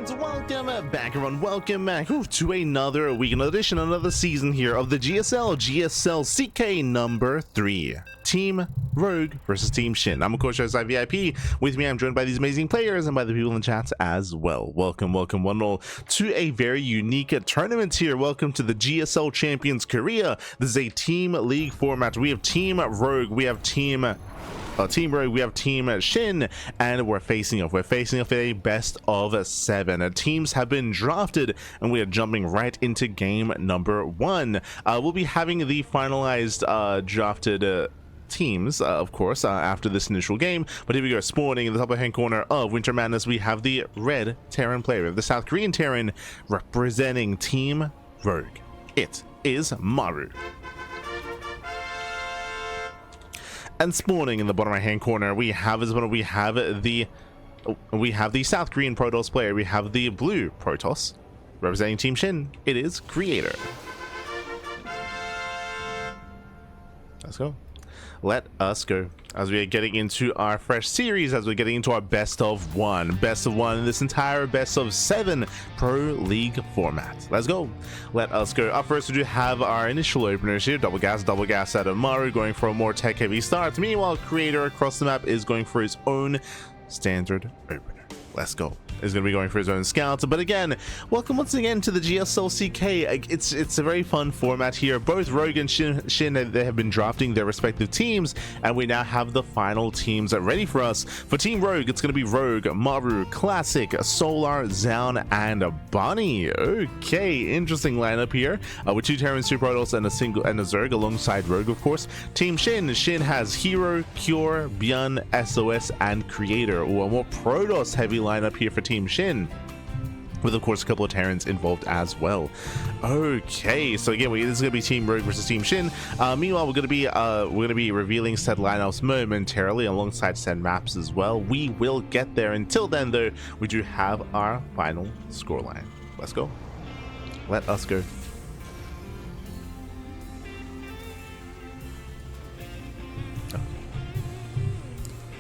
Welcome back, everyone. Welcome back to another week, another edition, another season here of the GSL CK number 3. Team Rogue versus Team SHIN. I'm of course VIP. With me, I'm joined by these amazing players and by the people in the chat as well. Welcome one and all to a very unique tournament here. Welcome to the GSL Champions Korea. This is a team league format. We have Team Rogue, we have Team Rogue, we have Team SHIN, and we're facing off a best of 7. Teams have been drafted, and we are jumping right into game number 1. We'll be having the finalized drafted teams, of course, after this initial game. But here we go, spawning in the top right hand corner of Winter Madness, we have the red Terran player, the South Korean Terran, representing Team Rogue. It is Maru. And spawning in the bottom right hand corner, we have the South Korean Protoss player. We have the blue Protoss representing Team SHIN. It is Creator. Let's go. Let us go. As we are getting into our fresh series, as we're getting into our best of 1 in this entire best of 7 Pro League format. Let's go. Let us go. Up first, we do have our initial openers here. Double gas out of Maru, going for a more tech heavy start. Meanwhile, Creator across the map is going for his own standard opener. Let's go. Is going to be going for his own scout. But again, welcome once again to the GSL CK. It's a very fun format here. Both Rogue and SHIN, they have been drafting their respective teams, and we now have the final teams ready for us. For Team Rogue, it's going to be Rogue, Maru, Classic, Solar, Zoun, and Bunny. Okay, interesting lineup here with 2 Terrans, 2 Protoss, and a Zerg alongside Rogue, of course. Team SHIN has Hero, Cure, ByuN, SOS, and Creator. Ooh, a more Protoss heavy lineup here for Team SHIN, with of course a couple of Terrans involved as well. Okay, so again, this is going to be Team Rogue versus Team SHIN. Meanwhile, we're going to be revealing said lineups momentarily alongside said maps as well. We will get there. Until then, though, we do have our final scoreline. Let's go. Let us go.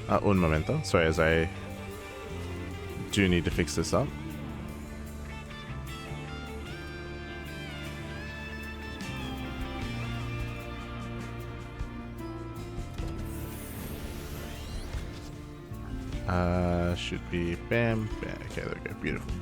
Un momento. Sorry, as I do need to fix this up. Should be bam. Okay, there we go. Beautiful.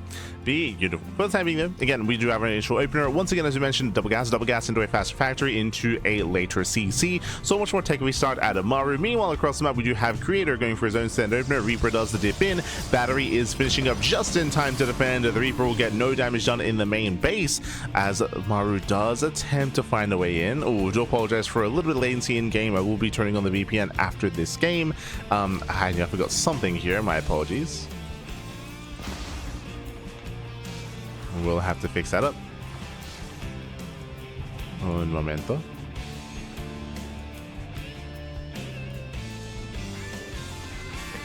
Beautiful. For the time being, though, again, we do have our initial opener. Once again, as we mentioned, double gas into a faster factory, into a later CC. So much more tech we start out of Maru. Meanwhile, across the map, we do have Creator going for his own stand opener. Reaper does the dip in. Battery is finishing up just in time to defend. The Reaper will get no damage done in the main base, as Maru does attempt to find a way in. Oh, do apologize for a little bit of latency in game. I will be turning on the VPN after this game. I forgot something here. My apologies. We'll have to fix that up. Un momento.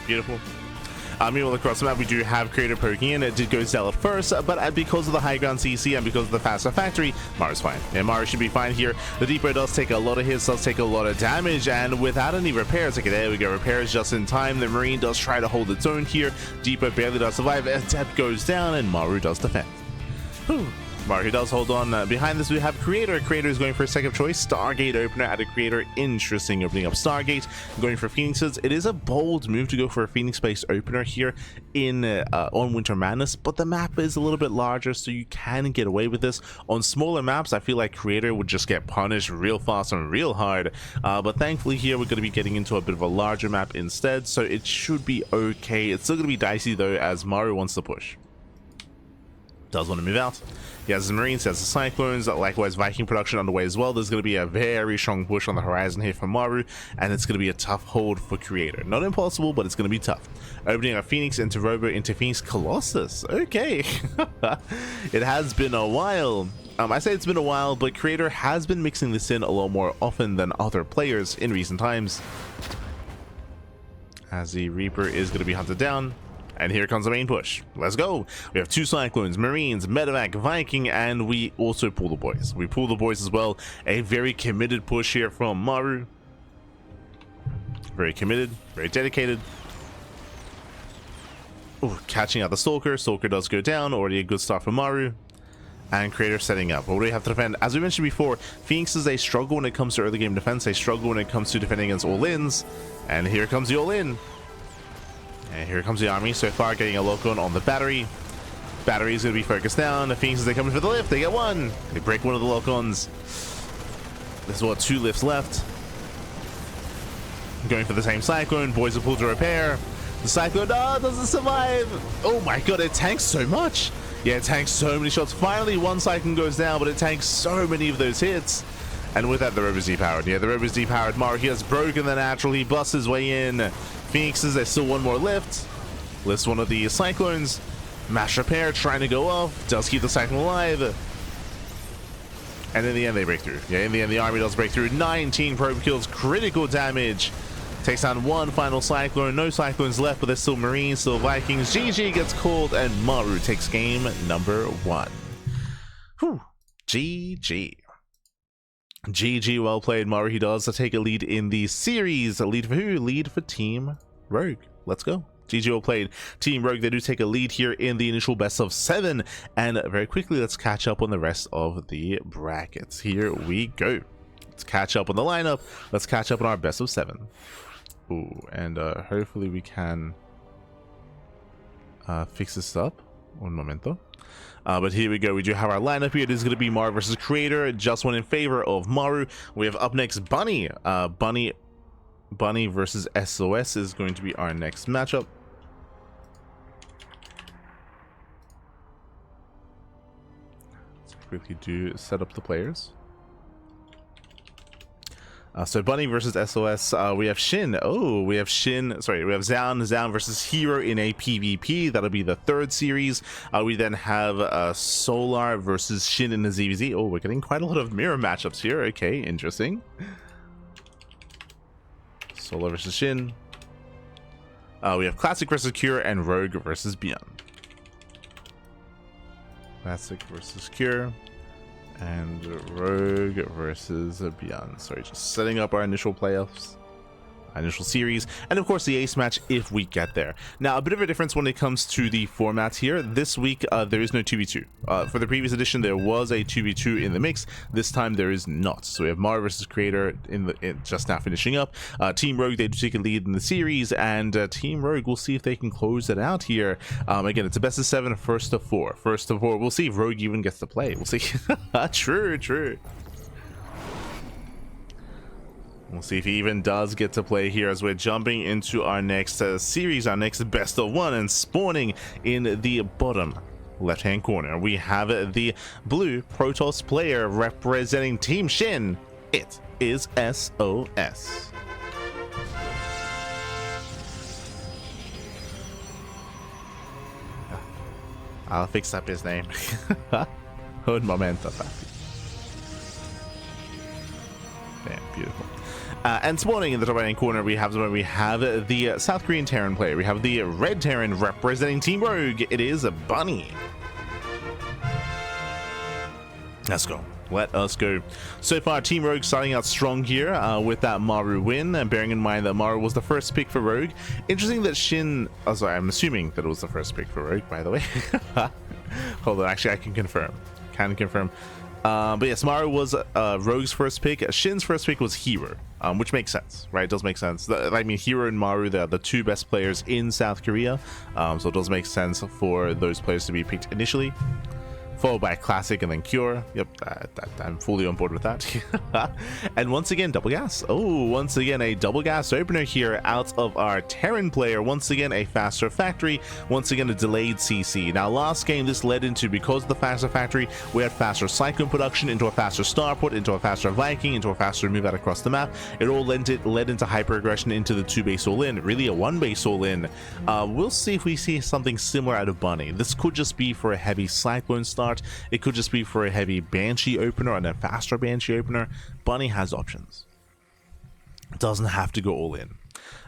Beautiful. Meanwhile, across the map, we do have Creator poking in. It did go Zealot first, but because of the high ground CC and because of the faster factory, Maru's fine. And Maru should be fine here. The Depot does take a lot of hits, does take a lot of damage, and without any repairs, okay, there we go, repairs just in time. The Marine does try to hold its own here. Depot barely does survive. Adept goes down, and Maru does defend. Whew. Maru does hold on. Behind this, we have Creator. Creator is going for a second choice. Stargate opener at a Creator. Interesting, opening up Stargate. Going for Phoenixes. It is a bold move to go for a Phoenix-based opener here on Winter Madness, but the map is a little bit larger, so you can get away with this. On smaller maps, I feel like Creator would just get punished real fast and real hard. But thankfully here, we're going to be getting into a bit of a larger map instead, so it should be okay. It's still going to be dicey, though, as Maru wants to push. Does want to move out. He has his Marines, he has the Cyclones, likewise Viking production underway as well. There's going to be a very strong push on the horizon here for Maru, and it's going to be a tough hold for Creator. Not impossible, but it's going to be tough. Opening a Phoenix into Robo into Phoenix Colossus. Okay. It has been a while. I say it's been a while, but Creator has been mixing this in a lot more often than other players in recent times. As the Reaper is going to be hunted down. And here comes the main push. Let's go. We have 2 Cyclones, Marines, Medevac, Viking, and we also pull the boys. We pull the boys as well. A very committed push here from Maru. Very committed, very dedicated. Ooh, catching out the Stalker. Stalker does go down. Already a good start for Maru. And Creator setting up. What do we have to defend? As we mentioned before, Phoenixes, they struggle when it comes to early game defense. They struggle when it comes to defending against all-ins. And here comes the all-in. And here comes the army. So far, getting a lock-on the battery. Battery is going to be focused down. The Phoenixes, they come in for the lift. They get one. They break one of the lock-ons. There's what, 2 lifts left. Going for the same Cyclone. Boys are pulled to repair. The Cyclone doesn't survive. Oh my god, it tanks so much. Yeah, it tanks so many shots. Finally, one Cyclone goes down, but it tanks so many of those hits. And with that, the Rover's depowered. Yeah, the Rover's depowered. Maru, he has broken the natural. He busts his way in. Phoenixes, there's still one more lift. Lifts one of the Cyclones. Mash repair, trying to go off. Does keep the Cyclone alive. And in the end, they break through. Yeah, in the end, the army does break through. 19 probe kills, critical damage. Takes down one final Cyclone. No Cyclones left, but there's still Marines, still Vikings. GG gets called, and Maru takes game number 1. Whew. GG. GG, well played, Maru. He does take a lead in the series. A lead for who? Lead for Team Rogue. Let's go. GG, well played. Team Rogue, they do take a lead here in the initial best of 7. And very quickly, let's catch up on the rest of the brackets. Here we go. Let's catch up on the lineup. Let's catch up on our best of 7. Ooh, and hopefully we can fix this up. Un momento. But here we go. We do have our lineup here. It is going to be Maru versus Creator. Just one in favor of Maru. We have up next Bunny. Bunny versus SOS is going to be our next matchup. Let's quickly set up the players. So Bunny versus SOS, we have SHIN. Oh, we have SHIN. Sorry, we have Zoun versus Hero in a PvP. That'll be the 3rd series. We then have Solar versus SHIN in the ZVZ. Oh, we're getting quite a lot of mirror matchups here. Okay, interesting. Solar versus SHIN. We have Classic versus Cure and Rogue versus ByuN. Classic versus Cure. And Rogue versus ByuN. Sorry, just setting up our initial playoffs, initial series, and of course the ace match if we get there. Now, a bit of a difference when it comes to the formats here. This week there is no 2v2. For the previous edition there was a 2v2 in the mix. This time there is not. So we have Maru versus Creator just now finishing up. Team Rogue, they do take a lead in the series, and Team Rogue, we'll see if they can close it out here. Again, it's a best of 7, first of 4. First of 4, we'll see if Rogue even gets to play. We'll see. True. We'll see if he even does get to play here as we're jumping into our next series, our next best of 1, and spawning in the bottom left-hand corner. We have the blue Protoss player representing Team SHIN. It is SOS. I'll fix up his name. Un momento, papi. Damn, beautiful. And spawning in the top right-hand corner, we have the South Korean Terran player. We have the red Terran representing Team Rogue. It is Bunny. Let's go. Let us go. So far, Team Rogue starting out strong here with that Maru win, and bearing in mind that Maru was the first pick for Rogue. Interesting that SHIN... Oh, sorry, I'm assuming that it was the first pick for Rogue, by the way. Hold on, actually, I can confirm. But yes, Maru was Rogue's first pick. SHIN's first pick was Hero, which makes sense, right? It does make sense. I mean, Hero and Maru, they're the 2 best players in South Korea, so it does make sense for those players to be picked initially. Followed by Classic and then Cure. Yep, I'm fully on board with that. And once again, double gas. Oh, once again, a double gas opener here out of our Terran player. Once again, a faster factory. Once again, a delayed CC. Now, last game, this led into, because of the faster factory, we had faster Cyclone production into a faster Starport, into a faster Viking, into a faster move out across the map. It all led into hyper aggression into the 2-base all-in, really a 1-base all-in. We'll see if we see something similar out of Bunny. This could just be for a heavy Cyclone start. It could just be for a heavy Banshee opener and a faster Banshee opener. Bunny has options. It doesn't have to go all in.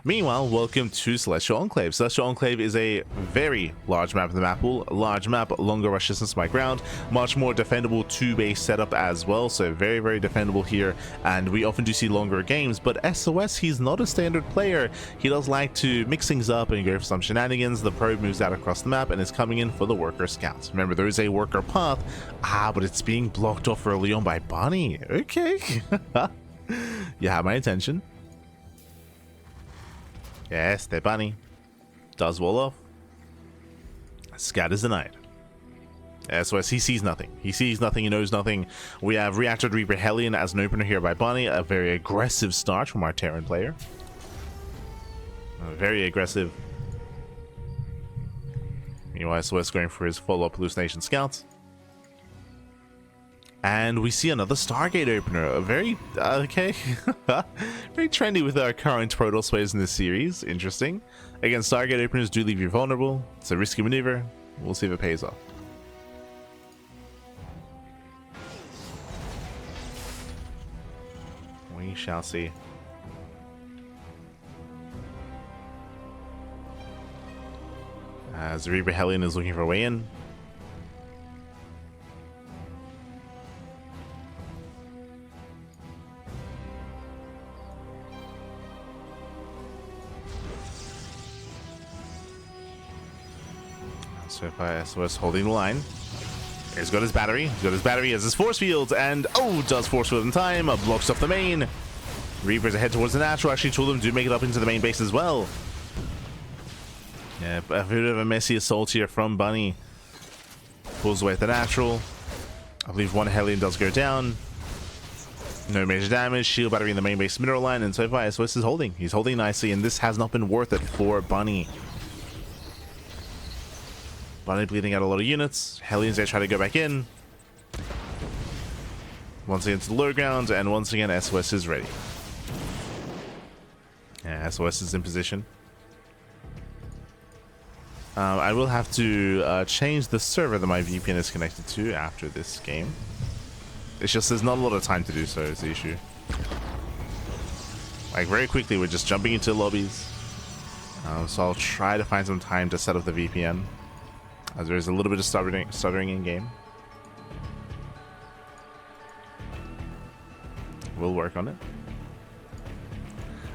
Meanwhile, welcome to Celestial Enclave. Celestial Enclave is a very large map of the map pool, large map, longer rush distance by ground, much more defendable 2-base setup as well, so very, very defendable here, and we often do see longer games, but SOS, he's not a standard player. He does like to mix things up and go for some shenanigans. The probe moves out across the map and is coming in for the worker scouts. Remember, there is a worker path, but it's being blocked off early on by Bunny. Okay. You have my attention. Yes, the Bunny does wall off. Scout is denied. SOS, he sees nothing. He sees nothing, he knows nothing. We have Reactor Reaper Hellion as an opener here by Bunny. A very aggressive start from our Terran player. Very aggressive. Meanwhile, SOS going for his follow-up hallucination scouts. And we see another Stargate opener. A very, okay, very trendy with our current Protoss players in this series. Interesting. Again, Stargate openers do leave you vulnerable. It's a risky maneuver. We'll see if it pays off. We shall see. As the Reaper Hellion is looking for a way in. So far, SOS holding the line. He's got his battery. He's got his battery as his force fields, and does force field in time. Blocks off the main. Reapers ahead towards the natural. Actually, two of them do make it up into the main base as well. Yeah, a bit of a messy assault here from Bunny. Pulls away at the natural. I believe one Hellion does go down. No major damage. Shield battery in the main base mineral line, and so far SOS is holding. He's holding nicely, and this has not been worth it for Bunny. Bunny bleeding out a lot of units. Hellions, they try to go back in. Once again to the low ground, and once again SOS is ready. Yeah, SOS is in position. I will have to change the server that my VPN is connected to after this game. It's just there's not a lot of time to do so is the issue. Like very quickly we're just jumping into lobbies. So I'll try to find some time to set up the VPN. As there is a little bit of stuttering in game. We'll work on it.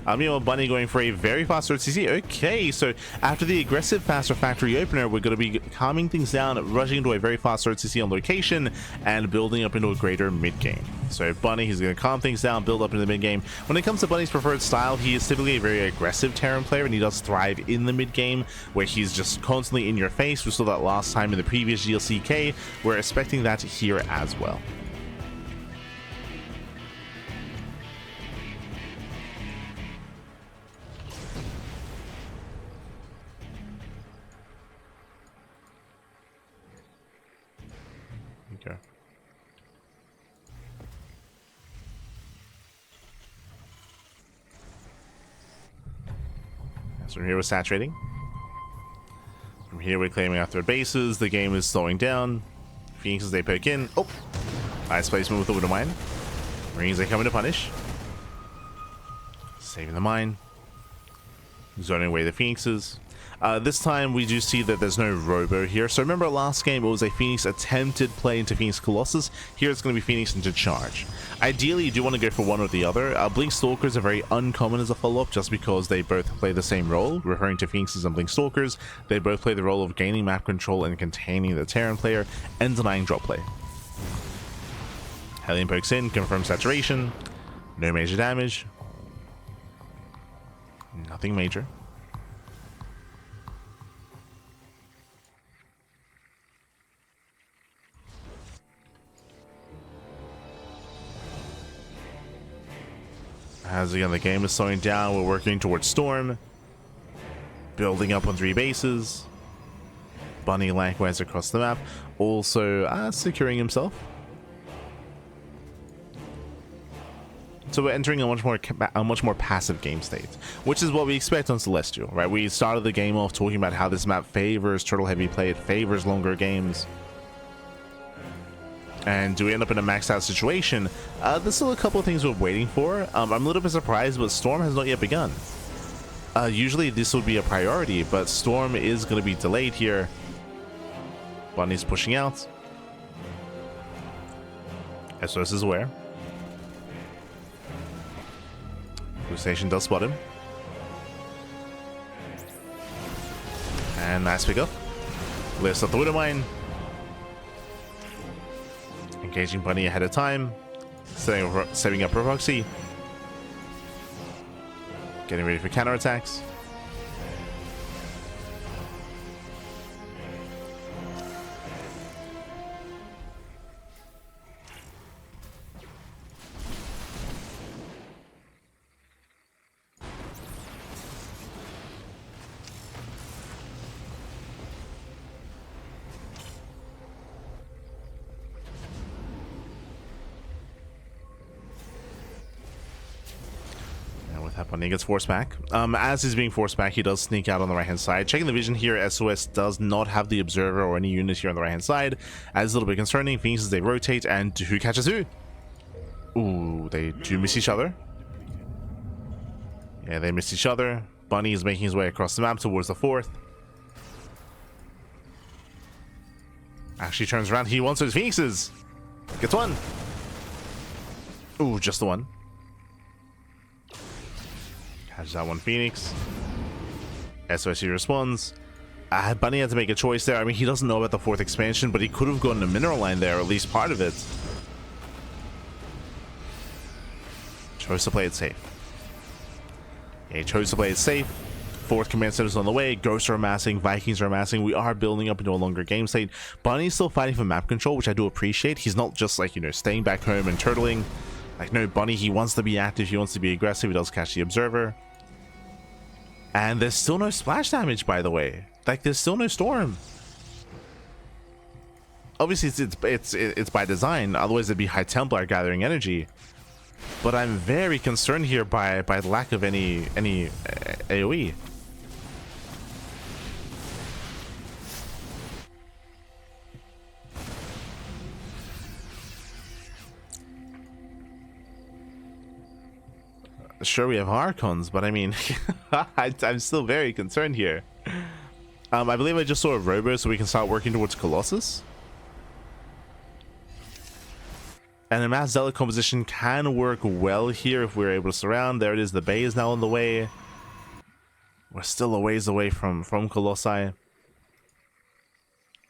Meanwhile, Bunny going for a very fast CC. Okay, so after the aggressive faster factory opener, we're going to be calming things down, rushing into a very fast CC on location, and building up into a greater mid game. So Bunny, he's going to calm things down, build up into the mid game. When it comes to Bunny's preferred style, he is typically a very aggressive Terran player, and he does thrive in the mid game, where he's just constantly in your face. We saw that last time in the previous GLCK. We're expecting that here as well. Okay. So from here we're saturating. From here we're claiming our third bases. The game is slowing down. Phoenixes, they poke in. Oh! Nice placement with the Widow Mine. Marines, they come in to punish. Saving the mine. Zoning away the Phoenixes. This time we do see that there's no Robo here. So remember last game it was a Phoenix attempted play into Phoenix Colossus. Here it's going to be Phoenix into Charge. Ideally you do want to go for one or the other. Blink Stalkers are very uncommon as a follow-up just because they both play the same role. Referring to Phoenixes and Blink Stalkers, they both play the role of gaining map control and containing the Terran player and denying drop play. Hellion pokes in, confirms saturation. No major damage. Nothing major. As again, the game is slowing down, we're working towards Storm. Building up on 3 bases. Bunny likewise across the map. Also securing himself. So we're entering a much more passive game state, which is what we expect on Celestial, right? We started the game off talking about how this map favors turtle heavy play, it favors longer games. And do we end up in a maxed out situation? There's still a couple of things we're waiting for. I'm a little bit surprised, but Storm has not yet begun. Usually this would be a priority, but Storm is going to be delayed here. Bunny's pushing out. SOS is aware. Blue Station does spot him. And nice pickup. Lifts up the Widow Mine. Engaging Bunny ahead of time. Setting up her proxy. Getting ready for counterattacks. Bunny gets forced back. As he's being forced back, he does sneak out on the right hand side. Checking the vision here, SOS does not have the observer or any unit here on the right hand side. As a little bit concerning, Phoenixes they rotate, and who catches who? Ooh, they do miss each other. Yeah, they miss each other. Bunny is making his way across the map towards the 4th. Actually turns around, he wants those Phoenixes. Gets one. Ooh, just the one. Catches that one Phoenix. SOS responds. Bunny had to make a choice there. I mean, he doesn't know about the 4th expansion, but he could have gotten a mineral line there, or at least part of it. Chose to play it safe. Yeah, he chose to play it safe. 4th command center is on the way. Ghosts are amassing. Vikings are amassing. We are building up into a longer game state. Bunny's still fighting for map control, which I do appreciate. He's not just like, you know, staying back home and turtling. Like, no, Bunny, he wants to be active. He wants to be aggressive. He does catch the observer. And there's still no splash damage, by the way. Like, there's still no Storm. Obviously, it's by design. Otherwise, it'd be High Templar gathering energy. But I'm very concerned here by the lack of any AoE. Sure, we have Archons, but I mean, I'm still very concerned here. I believe I just saw a Robo, so we can start working towards Colossus. And a Mass Zealot composition can work well here if we're able to surround. There it is, the Bay is now on the way. We're still a ways away from Colossi.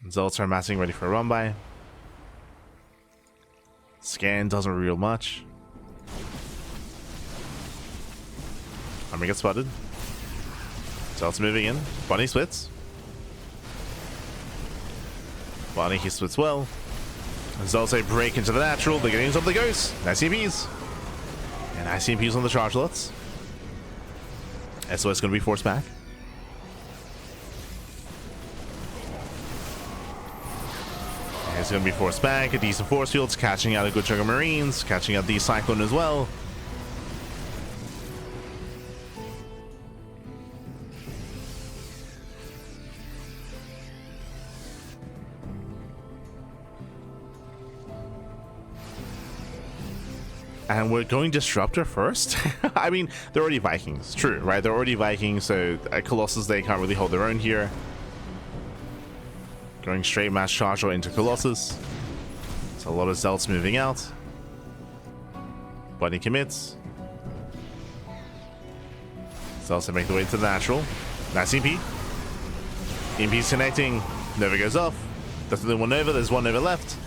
Zealots are amassing, ready for a run by. Scan doesn't reveal much. Army gets spotted. Zealots moving in. Bunny splits. Bunny, he splits well. Zealots they break into the natural. They're getting into the ghosts. Nice EMPs. And nice EMPs on the charge lots. SOS going to be forced back. And it's going to be forced back. A decent force fields. Catching out a good chunk of Marines. Catching out the Cyclone as well. And we're going Disruptor first? I mean, they're already Vikings. True, right? They're already Vikings, so Colossus, they can't really hold their own here. Going straight Mass Charger into Colossus. It's a lot of Zealots moving out. Bunny commits. Zealots make the way to the natural. Nice EMP. EMP's connecting. Nova goes off. That's the one Nova. There's one Nova left.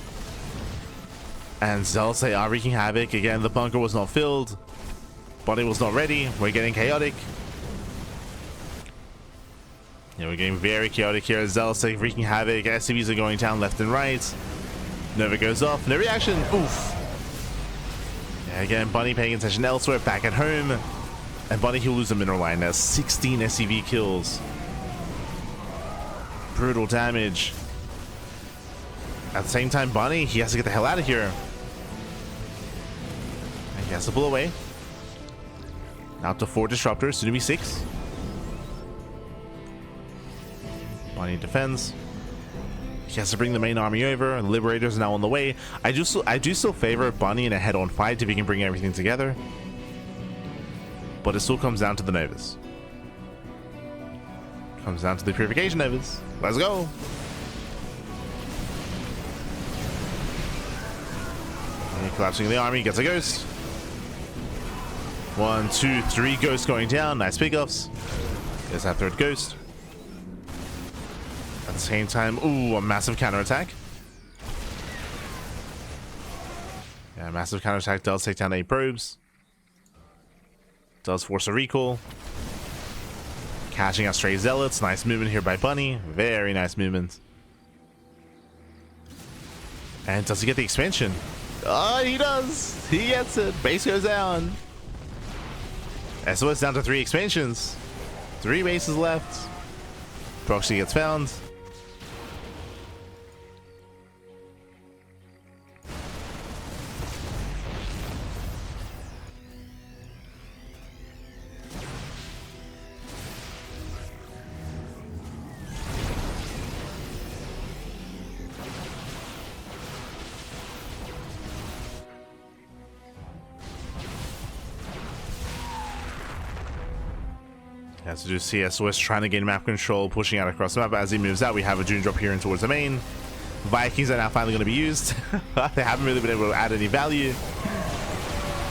And Zealots, they are wreaking havoc. Again, the bunker was not filled. Bunny was not ready. We're getting chaotic. Yeah, we're getting very chaotic here. Zealots are wreaking havoc. SCVs are going down left and right. Nova goes off. No reaction. Oof. Yeah, again, Bunny paying attention elsewhere. Back at home. And Bunny, he'll lose a mineral line. There's 16 SCV kills. Brutal damage. At the same time, Bunny, he has to get the hell out of here. And he has to pull away. Now to 4 Disruptors, soon to be 6. Bunny defends. He has to bring the main army over, and Liberators are now on the way. I do still favor Bunny in a head-on fight if he can bring everything together. But it still comes down to the Novas. Comes down to the purification overs. Let's go. Collapsing the army, gets a ghost. 1, 2, 3 ghosts going down. Nice pickoffs. There's that third ghost. At the same time, ooh, a massive counterattack. Yeah, massive counterattack does take down 8 probes. Does force a recall. Cashing out stray zealots. Nice movement here by Bunny. Very nice movement. And does he get the expansion? Oh, he does. He gets it. Base goes down. SOS down to 3 expansions. 3 bases left. Proxy gets found. As we do see SOS trying to gain map control, pushing out across the map. As he moves out, we have a June drop here in towards the main. Vikings are now finally going to be used. They haven't really been able to add any value.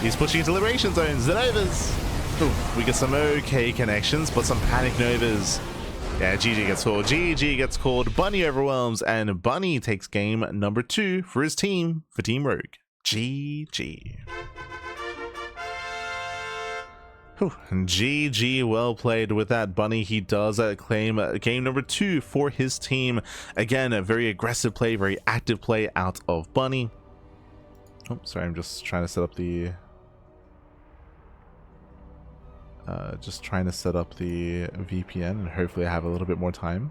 He's pushing into liberation zones. The Novas. Ooh, we get some okay connections, but some panic Novas. Yeah, GG gets called. GG gets called. Bunny overwhelms, and Bunny takes game number 2 for his team, for Team Rogue. GG. Whew. GG, well played with that. Bunny, he does claim game number 2 for his team. Again, a very aggressive play, very active play out of Bunny. Oh, sorry, I'm just trying to set up the VPN, and hopefully I have a little bit more time.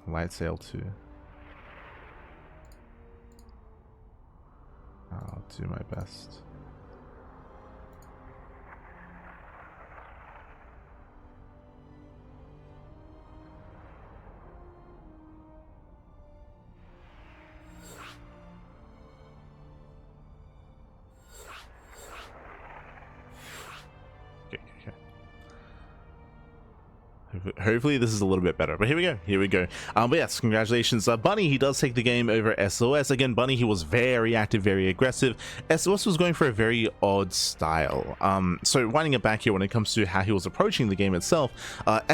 Light sail 2. I'll do my best. Hopefully this is a little bit better, but here we go. But yes, congratulations, Bunny. He does take the game over SOS. Again, Bunny, he was very active, very aggressive. SOS was going for a very odd style. So winding it back here, when it comes to how he was approaching the game itself,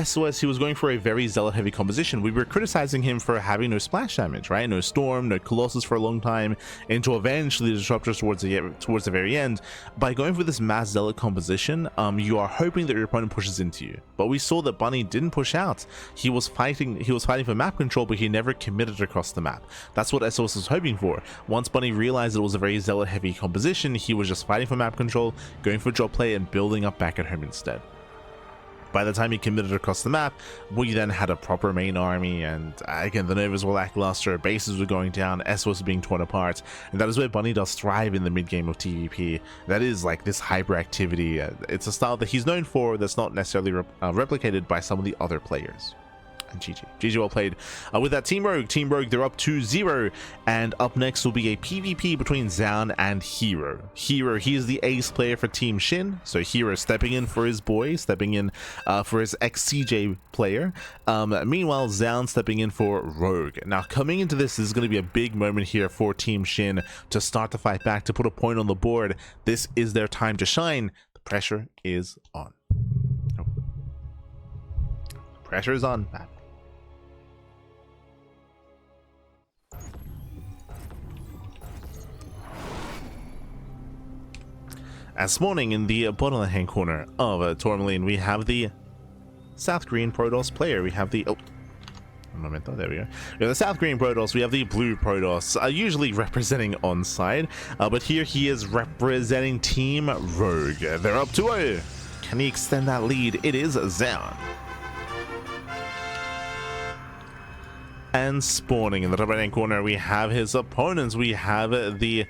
SOS, he was going for a very zealot heavy composition. We were criticizing him for having no splash damage, right? No storm, no colossus for a long time, until eventually the disruptors towards the very end. By going for this mass zealot composition, you are hoping that your opponent pushes into you. But we saw that Bunny didn't push out. He was fighting for map control, but he never committed across the map. That's what SOS was hoping for. Once Bunny realized it was a very zealot heavy composition, he was just fighting for map control, going for drop play, and building up back at home instead. By the time he committed across the map, we then had a proper main army, and again, the Novas were lackluster, bases were going down, SOS was being torn apart, and that is where Bunny does thrive in the mid game of TVP. That is like this hyperactivity. It's a style that he's known for that's not necessarily replicated by some of the other players. And GG well played with that. Team Rogue, they're up 2-0, and up next will be a PvP between Zoun and Hero. He is the ace player for Team SHIN, so Hero stepping in for his boy, stepping in for his ex-CJ player. Meanwhile, Zoun stepping in for Rogue. Now, coming into this is going to be a big moment here for Team SHIN to start the fight back, to put a point on the board. This is their time to shine. The pressure is on. Oh. Pressure is on, Matt. As spawning in the bottom left hand corner of Tourmaline, we have the South Green Protoss player. We have the there we go. We have the South Green Protoss. We have the Blue Protoss, usually representing onside, but here he is representing Team Rogue. They're up 2-0. Can he extend that lead? It is Zoun. And spawning in the top right hand corner, we have his opponents. We have the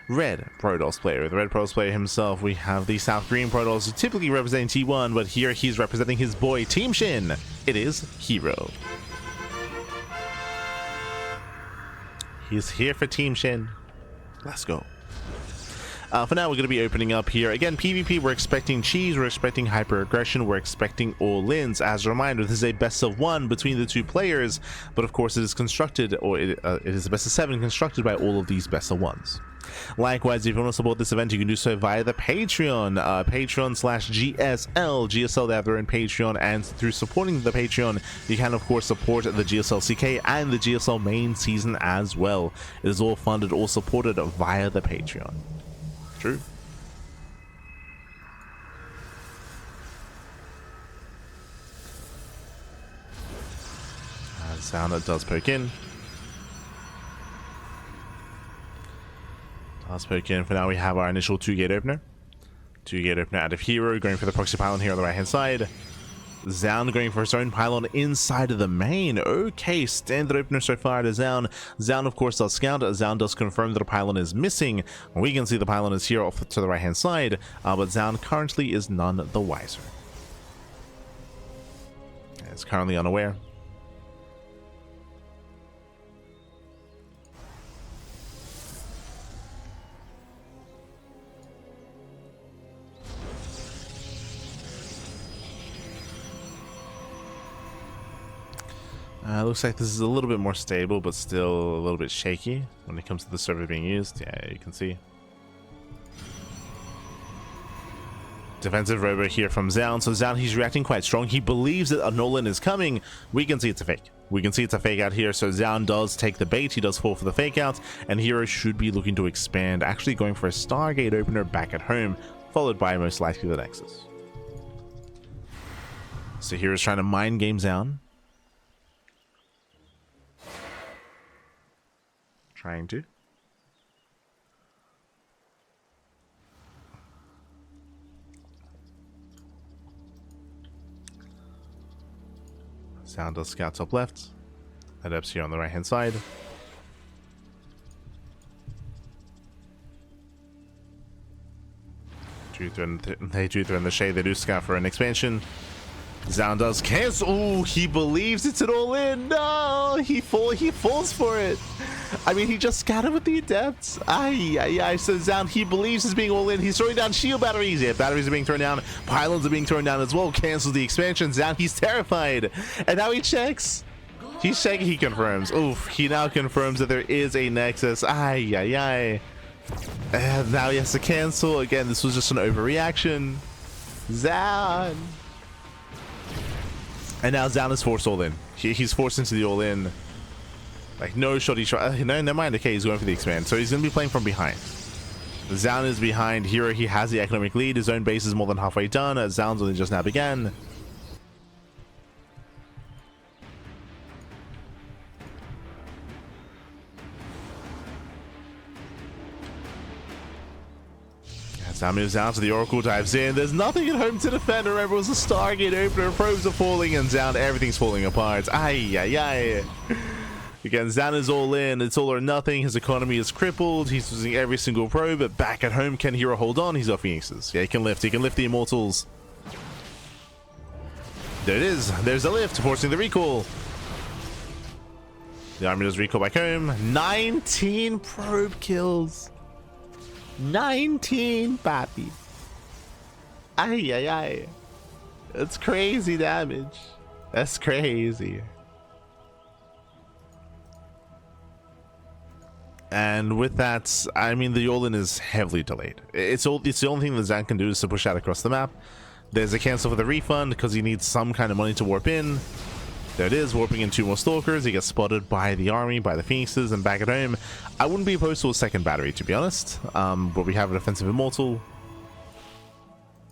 Red Protoss player. The Red Protoss player himself, we have the South Green Protoss, typically representing T1, but here he's representing his boy Team SHIN. It is Hero. He's here for Team SHIN. Let's go. For now, we're going to be opening up here. Again, PvP, we're expecting cheese, we're expecting hyper-aggression, we're expecting all-ins. As a reminder, this is a best of 1 between the 2 players, but of course it is constructed, or it is a best of 7 constructed by all of these best of 1s. Likewise, if you want to support this event, you can do so via the Patreon, Patreon/GSL. GSL, they have their own Patreon, and through supporting the Patreon, you can of course support the GSL CK and the GSL main season as well. It is all funded or supported via the Patreon. True. Sound that does poke in. Does poke in. For now, we have our initial 2-gate opener. 2-gate opener out of Hero, going for the proxy pylon here on the right hand side. Zoun going for his own pylon inside of the main. Okay, standard opener so far to Zoun. Zoun, of course, does scout. Zoun does confirm that a pylon is missing. We can see the pylon is here off to the right hand side, but Zoun currently is none the wiser. It's currently unaware. Looks like this is a little bit more stable, but still a little bit shaky when it comes to the server being used. Yeah, you can see. Defensive robo here from Zoun. So Zoun, he's reacting quite strong. He believes that a Nolan is coming. We can see it's a fake. We can see it's a fake out here. So Zoun does take the bait. He does fall for the fake out. And Hero should be looking to expand, actually going for a Stargate opener back at home, followed by most likely the Nexus. So Hero's trying to mind game Zoun. Trying to. Sound does scout top left. Adepts here on the right hand side. They do throw in the shade. They do scout for an expansion. Zoun does cancel. Oh, he believes it's an all-in. No, he falls for it. I mean, he just scattered with the adepts. Ay. So Zoun, he believes it's being all-in. He's throwing down shield batteries. Yeah, batteries are being thrown down. Pylons are being thrown down as well. Cancels the expansion. Zoun, he's terrified. And now he checks. He's checking. He confirms. Oof. He now confirms that there is a Nexus. Ay. And now he has to cancel. Again, this was just an overreaction. Zoun. And now Zoun is forced all in. He's forced into the all in. Like, no shoddy shot. No, never mind. Okay, he's going for the expand. So he's going to be playing from behind. Zoun is behind. Hero, he has the economic lead. His own base is more than halfway done. Zoun's only just now began. Zoun moves down to the Oracle, dives in. There's nothing at home to defend. Remember, it was a Stargate opener. Probes are falling, and Zoun, everything's falling apart. Ay. Again, Zoun is all in. It's all or nothing. His economy is crippled. He's losing every single probe. But back at home, can Hero hold on? He's got Phoenixes. Yeah, he can lift. He can lift the Immortals. There it is. There's a lift, forcing the recall. The army does recall back home. 19 probe kills. 19, papi. Ay. That's crazy damage. That's crazy. And with that, I mean, the all-in is heavily delayed. It's the only thing that Zoun can do is to push out across the map. There's a cancel for the refund because he needs some kind of money to warp in. There it is, warping in 2 more Stalkers. He gets spotted by the army, by the Phoenixes, and back at home. I wouldn't be opposed to a second battery, to be honest. But we have an offensive Immortal.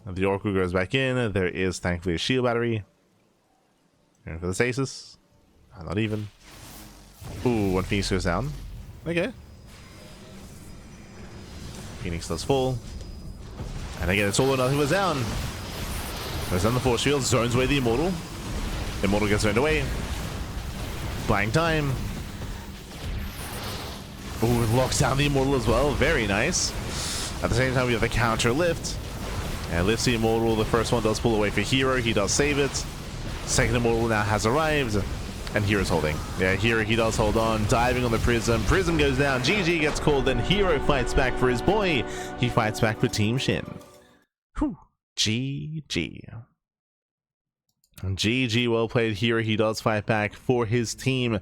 And the Oracle goes back in. There is, thankfully, a shield battery. Going for the stasis. Not even. Ooh, one Phoenix goes down. Okay. Phoenix does fall. And again, it's all or nothing with Zoun. Goes down the force field, zones away the Immortal. Immortal gets zoned away. Buying time. Ooh, it locks down the Immortal as well. Very nice. At the same time, we have the counter lift. And lifts the Immortal. The first one does pull away for Hero. He does save it. Second Immortal now has arrived. And Hero's holding. Yeah, Hero, he does hold on. Diving on the Prism. Prism goes down. GG gets called. Then Hero fights back for his boy. He fights back for Team Shin. Whew. GG. GG, well played. Hero, he does fight back for his team.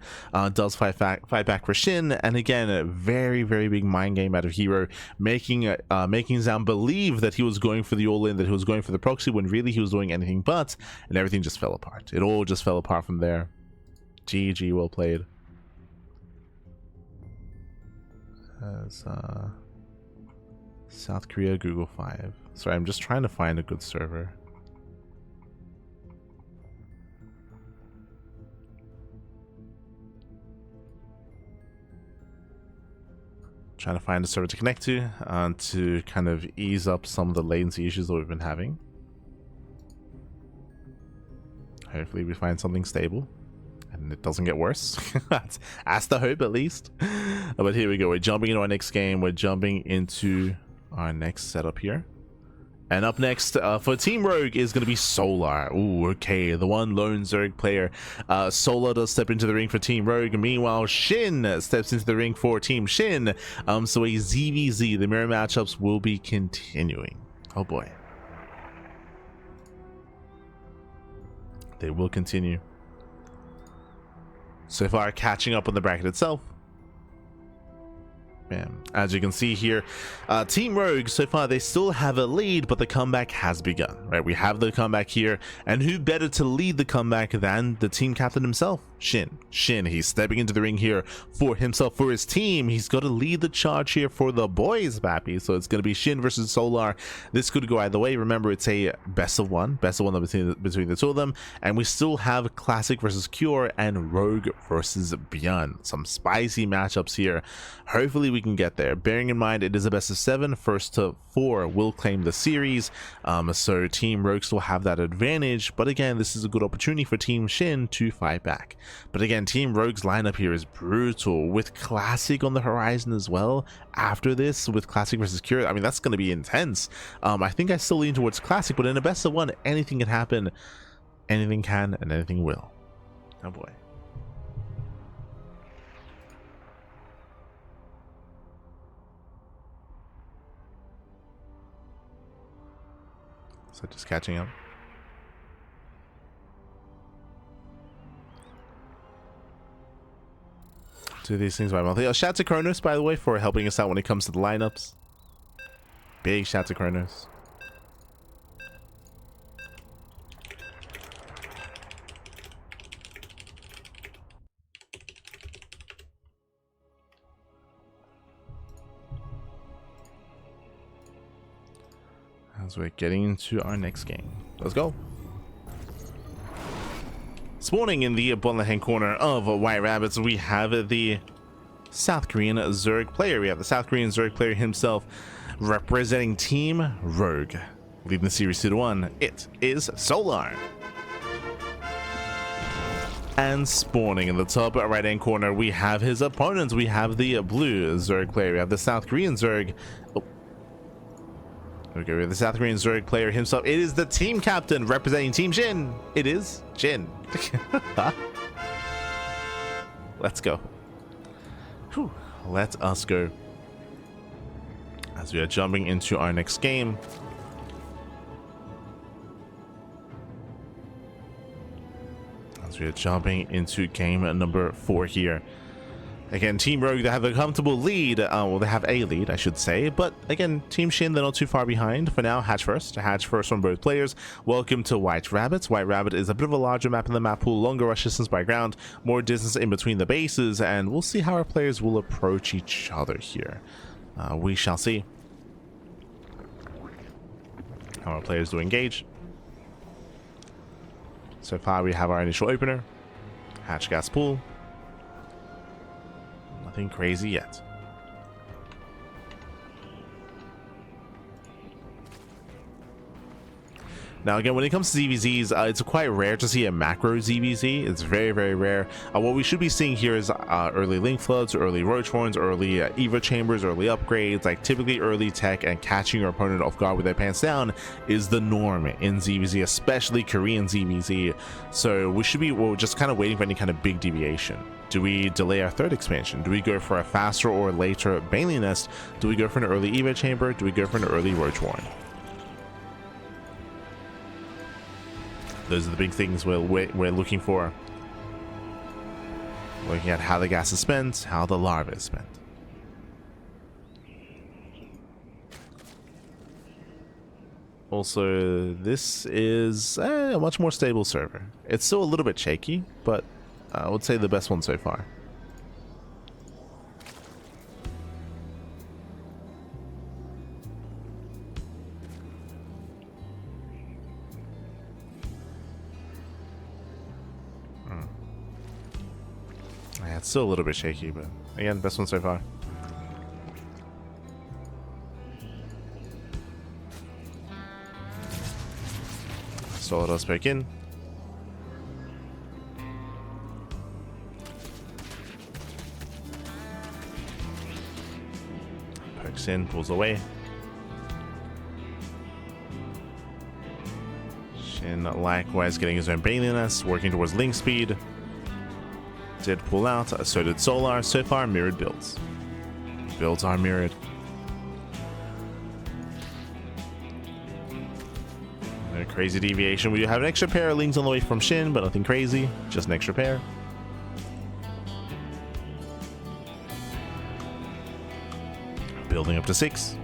Does fight back for Shin. And again, a very, very big mind game out of Hero. Making Zoun believe that he was going for the all-in, that he was going for the proxy, when really he was doing anything but. And everything just fell apart. It all just fell apart from there. GG, well played. As South Korea, Google 5. Sorry, I'm just trying to find a good server. Trying to find a server to connect to kind of ease up some of the latency issues that we've been having. Hopefully we find something stable and it doesn't get worse. That's the hope, at least. But here we go. We're jumping into our next game. We're jumping into our next setup here. And up next for Team Rogue is going to be Solar. Ooh, okay. The one lone Zerg player. Solar does step into the ring for Team Rogue. Meanwhile, Shin steps into the ring for Team Shin. So a ZVZ, the mirror matchups will be continuing. Oh boy. They will continue. So far, catching up on the bracket itself. Man, as you can see here, Team Rogue, so far they still have a lead, but the comeback has begun, right? We have the comeback here, and who better to lead the comeback than the team captain himself, Shin. He's stepping into the ring here for himself, for his team. He's got to lead the charge here for the boys, Bappy. So it's going to be Shin versus Solar. This could go either way. Remember, it's a best of one between the two of them, and we still have Classic versus Cure and Rogue versus ByuN. Some spicy matchups here. Hopefully we can get there, bearing in mind it is a best of 7. First to 4 will claim the series, so Team Rogue still have that advantage. But again, this is a good opportunity for Team Shin to fight back. But again, Team Rogue's lineup here is brutal, with Classic on the horizon as well. After this, with Classic versus Cure, I mean, that's going to be intense. I think I still lean towards Classic, but in a best of 1, anything can happen. Anything can and anything will. Oh boy. So just catching up. Do these things by monthly. Shout out to Kronos, by the way, for helping us out when it comes to the lineups. Big shout out to Kronos. As we're getting into our next game. Let's go. Spawning in the bottom left-hand corner of White Rabbits, we have the South Korean Zerg player. We have the South Korean Zerg player himself representing Team Rogue. Leading the series 2-1, it is Solar. And spawning in the top right-hand corner, we have his opponents. We have the blue Zerg player. We have the South Korean Zerg. Okay, we have the South Korean Zerg player himself. It is the team captain representing Team Shin. It is Shin. Let's go. Whew. Let us go. As we are jumping into our next game. As we are jumping into game number 4 here. Again, Team Rogue, they have a comfortable lead. Well, they have a lead, I should say. But again, Team Shin, they're not too far behind. For now, hatch first. Hatch first from both players. Welcome to White Rabbits. White Rabbit is a bit of a larger map in the map pool. Longer rush distance by ground. More distance in between the bases. And we'll see how our players will approach each other here. We shall see how our players do engage. So far, we have our initial opener. Hatch gas pool. Nothing crazy yet. Now again, when it comes to ZVZs, it's quite rare to see a macro ZVZ. It's very, very rare. What we should be seeing here is early Link Floods, early Roach Horns, early Evo Chambers, early upgrades. Like typically early tech and catching your opponent off guard with their pants down is the norm in ZVZ, especially Korean ZVZ. So we should be just kind of waiting for any kind of big deviation. Do we delay our third expansion? Do we go for a faster or later Bailey Nest? Do we go for an early Evo Chamber? Do we go for an early Roach Horn? Those are the big things we're looking for. Looking at how the gas is spent, how the larva is spent. Also, this is a much more stable server. It's still a little bit shaky, but I would say the best one so far. Yeah, it's still a little bit shaky, but again, best one so far. Solid us back in. Pokes in, pulls away. Shin likewise getting his own Baliness, working towards Link speed. Did pull out, so did Solar. So far, mirrored builds. Builds are mirrored. No crazy deviation. We do have an extra pair of Lings on the way from Shin, but nothing crazy. Just an extra pair. Building up to 6.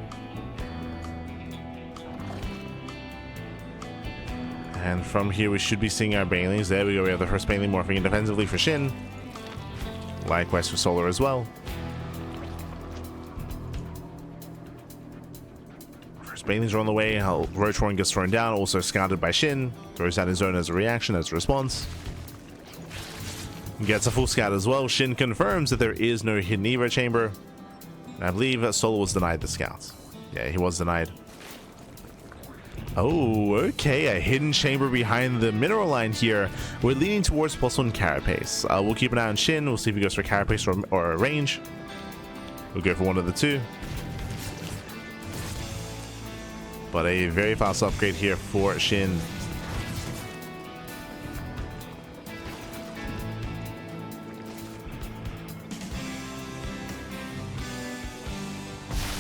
And from here, we should be seeing our Banelings. There we go. We have the first Baneling morphing in defensively for Shin. Likewise for Solar as well. First Banelings are on the way. Roach Horn gets thrown down, also scouted by Shin. Throws down his own as a reaction, as a response. Gets a full scout as well. Shin confirms that there is no hidden Evo chamber. And I believe Solar was denied the scouts. Yeah, he was denied. Oh, okay, a hidden chamber behind the mineral line here. We're leaning towards +1 Carapace. We'll keep an eye on Shin. We'll see if he goes for Carapace or range. We'll go for one of the two. But a very fast upgrade here for Shin.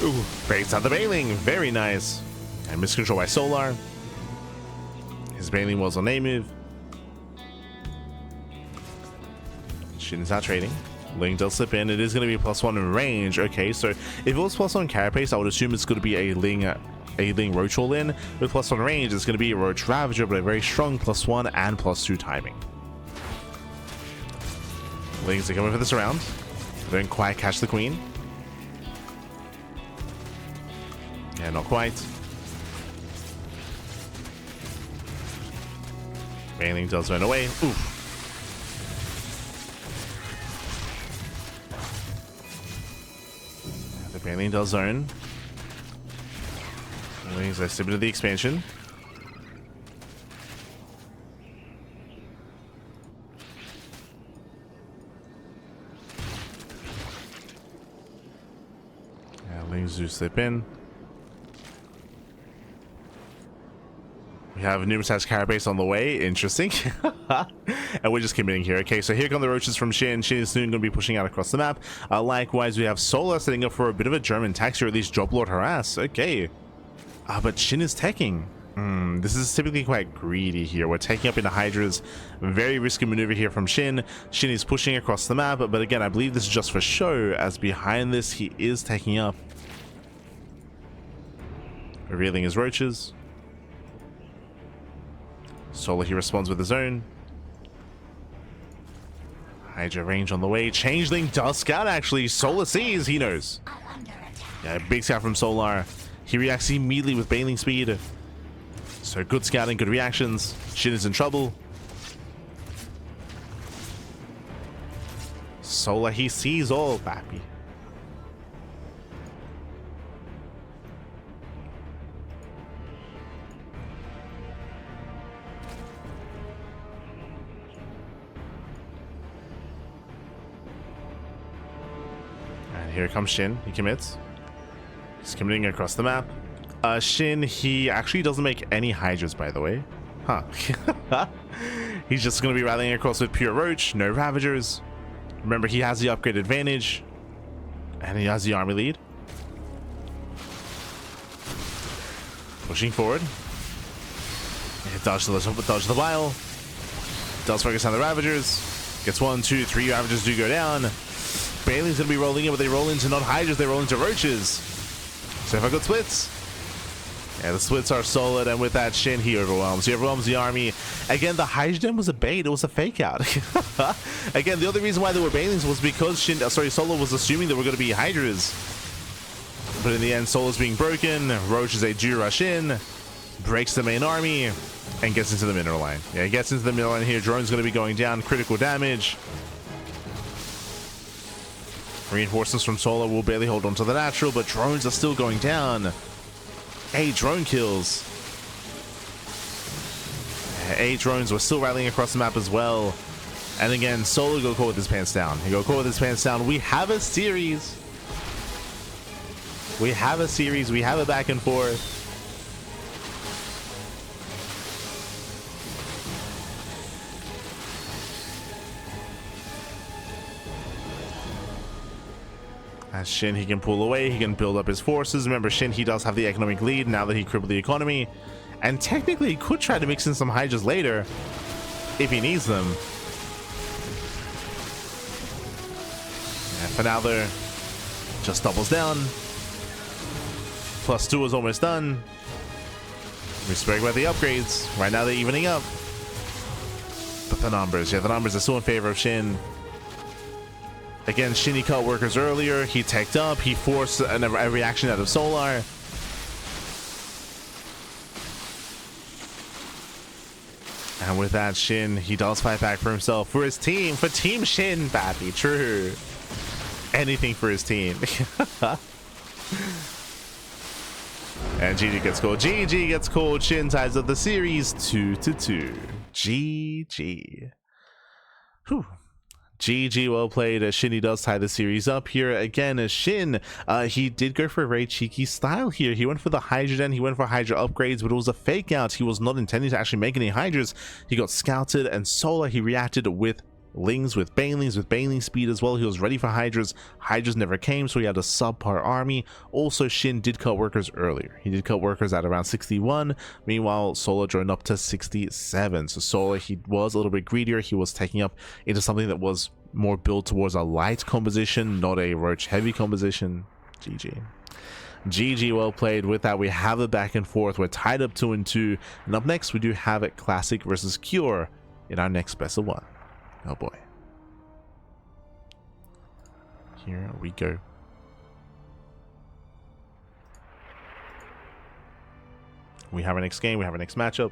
Ooh, breaks out the Baneling. Very nice. And miscontrol by Solar. His Baneling was on A move. Shin is out trading. Link does slip in. It is going to be +1 range. Okay, so if it was +1 Carapace, I would assume it's going to be a Ling Roach all in. With +1 range, it's going to be a Roach Ravager, but a very strong +1 and +2 timing. Lings are coming for this round. They don't quite catch the Queen. Yeah, not quite. Baneling does run away. Oof. The Baneling does zone. Lings are similar to the expansion. Yeah, Lings do slip in. We have Numerous Carapace on the way. Interesting. And we're just committing here. Okay, so here come the Roaches from Shin. Shin is soon going to be pushing out across the map. Likewise, we have Solar setting up for a bit of a German tax, or at least Drop Lord Harass. Okay. But Shin is teching. This is typically quite greedy here. We're taking up into Hydras. Very risky maneuver here from Shin. Shin is pushing across the map. But again, I believe this is just for show, as behind this, he is taking up. Revealing his Roaches. Solar, he responds with his own. Hydra range on the way. Changeling does scout, actually. Solar sees, he knows. Yeah, big scout from Solar. He reacts immediately with Baneling speed. So good scouting, good reactions. Shin is in trouble. Solar, he sees all, papi. here comes Shin. He commits. He's committing across the map. Shin, he actually doesn't make any Hydras, by the way. Huh. He's just going to be rallying across with pure Roach, no Ravagers. Remember, he has the upgrade advantage. And he has the army lead. Pushing forward. Dodge the Bile. Does focus on the Ravagers. Gets 1, 2, 3 Ravagers do go down. Bailey's going to be rolling in, but they roll into not Hydras, they roll into Roaches. So if I got splits. Yeah, the splits are solid, and with that, Shin, he overwhelms. He overwhelms the army. Again, the Hydra was a bait. It was a fake out. Again, the other reason why there were Bailings was because Solo was assuming there were going to be Hydras. But in the end, Solo's being broken. Roach is a do rush in, breaks the main army, and gets into the mineral line. Yeah, he gets into the mineral line here. Drone's going to be going down. Critical damage. Reinforcements from Solo will barely hold on to the natural, but drones are still going down. 8 drone kills. 8 drones were still rallying across the map as well. And again, Solo go caught with his pants down. He go caught with his pants down. We have a series. We have a series. We have a back and forth. As Shin, he can pull away, he can build up his forces. Remember, Shin, he does have the economic lead now that he crippled the economy. And technically, he could try to mix in some Hydras later if he needs them. And for now, though, just doubles down. +2 is almost done. We spoke about the upgrades. Right now, they're evening up. But the numbers, yeah, the numbers are still in favor of Shin. Again, Shin, he cut workers earlier. He teched up. He forced a reaction out of Solar. And with that, Shin, he does fight back for himself, for his team, for Team Shin, baby. True. Anything for his team. And GG gets called. GG gets called. Shin ties up the series 2-2. GG. Whew. GG, well played. Shin, he does tie the series up here. Again, Shin, he did go for a very cheeky style here. He went for the Hydra, he went for Hydra upgrades, but it was a fake out. He was not intending to actually make any Hydras. He got scouted, and Solar, he reacted with Lings, with Baneling speed as well. He was ready for Hydras. Hydras never came, so he had a subpar army. Also, Shin did cut workers earlier. He did cut workers at around 61. Meanwhile, Solar droned up to 67. So Solar, he was a little bit greedier. He was taking up into something that was more built towards a light composition, not a Roach heavy composition. GG. GG, well played. With that, we have a back and forth. We're tied up 2-2. And up next, we do have it Classic versus Cure in our next best of 1. Oh boy. Here we go. We have our next game. We have our next matchup.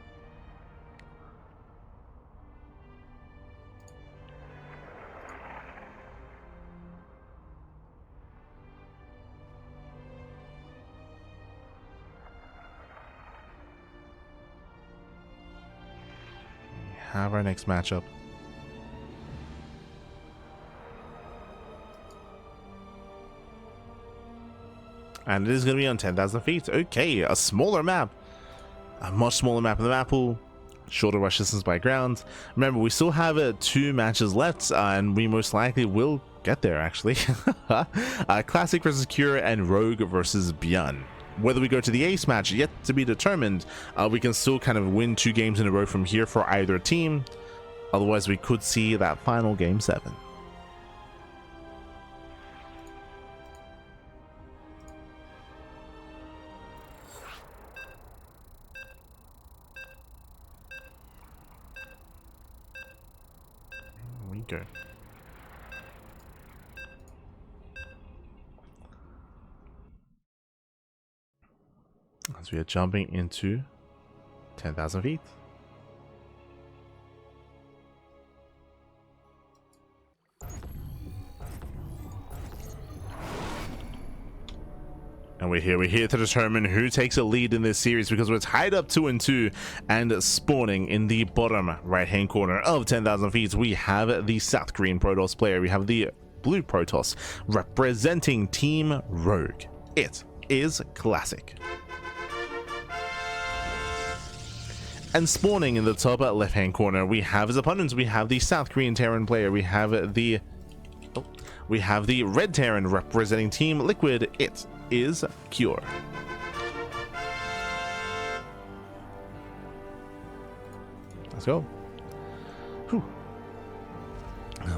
We have our next matchup. And it is going to be on 10,000 feet. Okay, a smaller map. A much smaller map in the map pool. Shorter rush distance by ground. Remember, we still have 2 matches left, and we most likely will get there, actually. Classic versus Cure and Rogue versus ByuN. Whether we go to the ace match, yet to be determined. We can still kind of win 2 games in a row from here for either team. Otherwise, we could see that final game 7. Go. As we are jumping into 10,000 feet. And we're here to determine who takes a lead in this series, because we're tied up 2-2, and spawning in the bottom right hand corner of 10,000 feet, we have the South Korean Protoss player. We have the blue Protoss, representing Team Rogue. It is Classic. And spawning in the top left-hand corner, we have his opponents. We have the South Korean Terran player. We have the Red Terran representing Team Liquid. It is Cure. Let's go. Whew.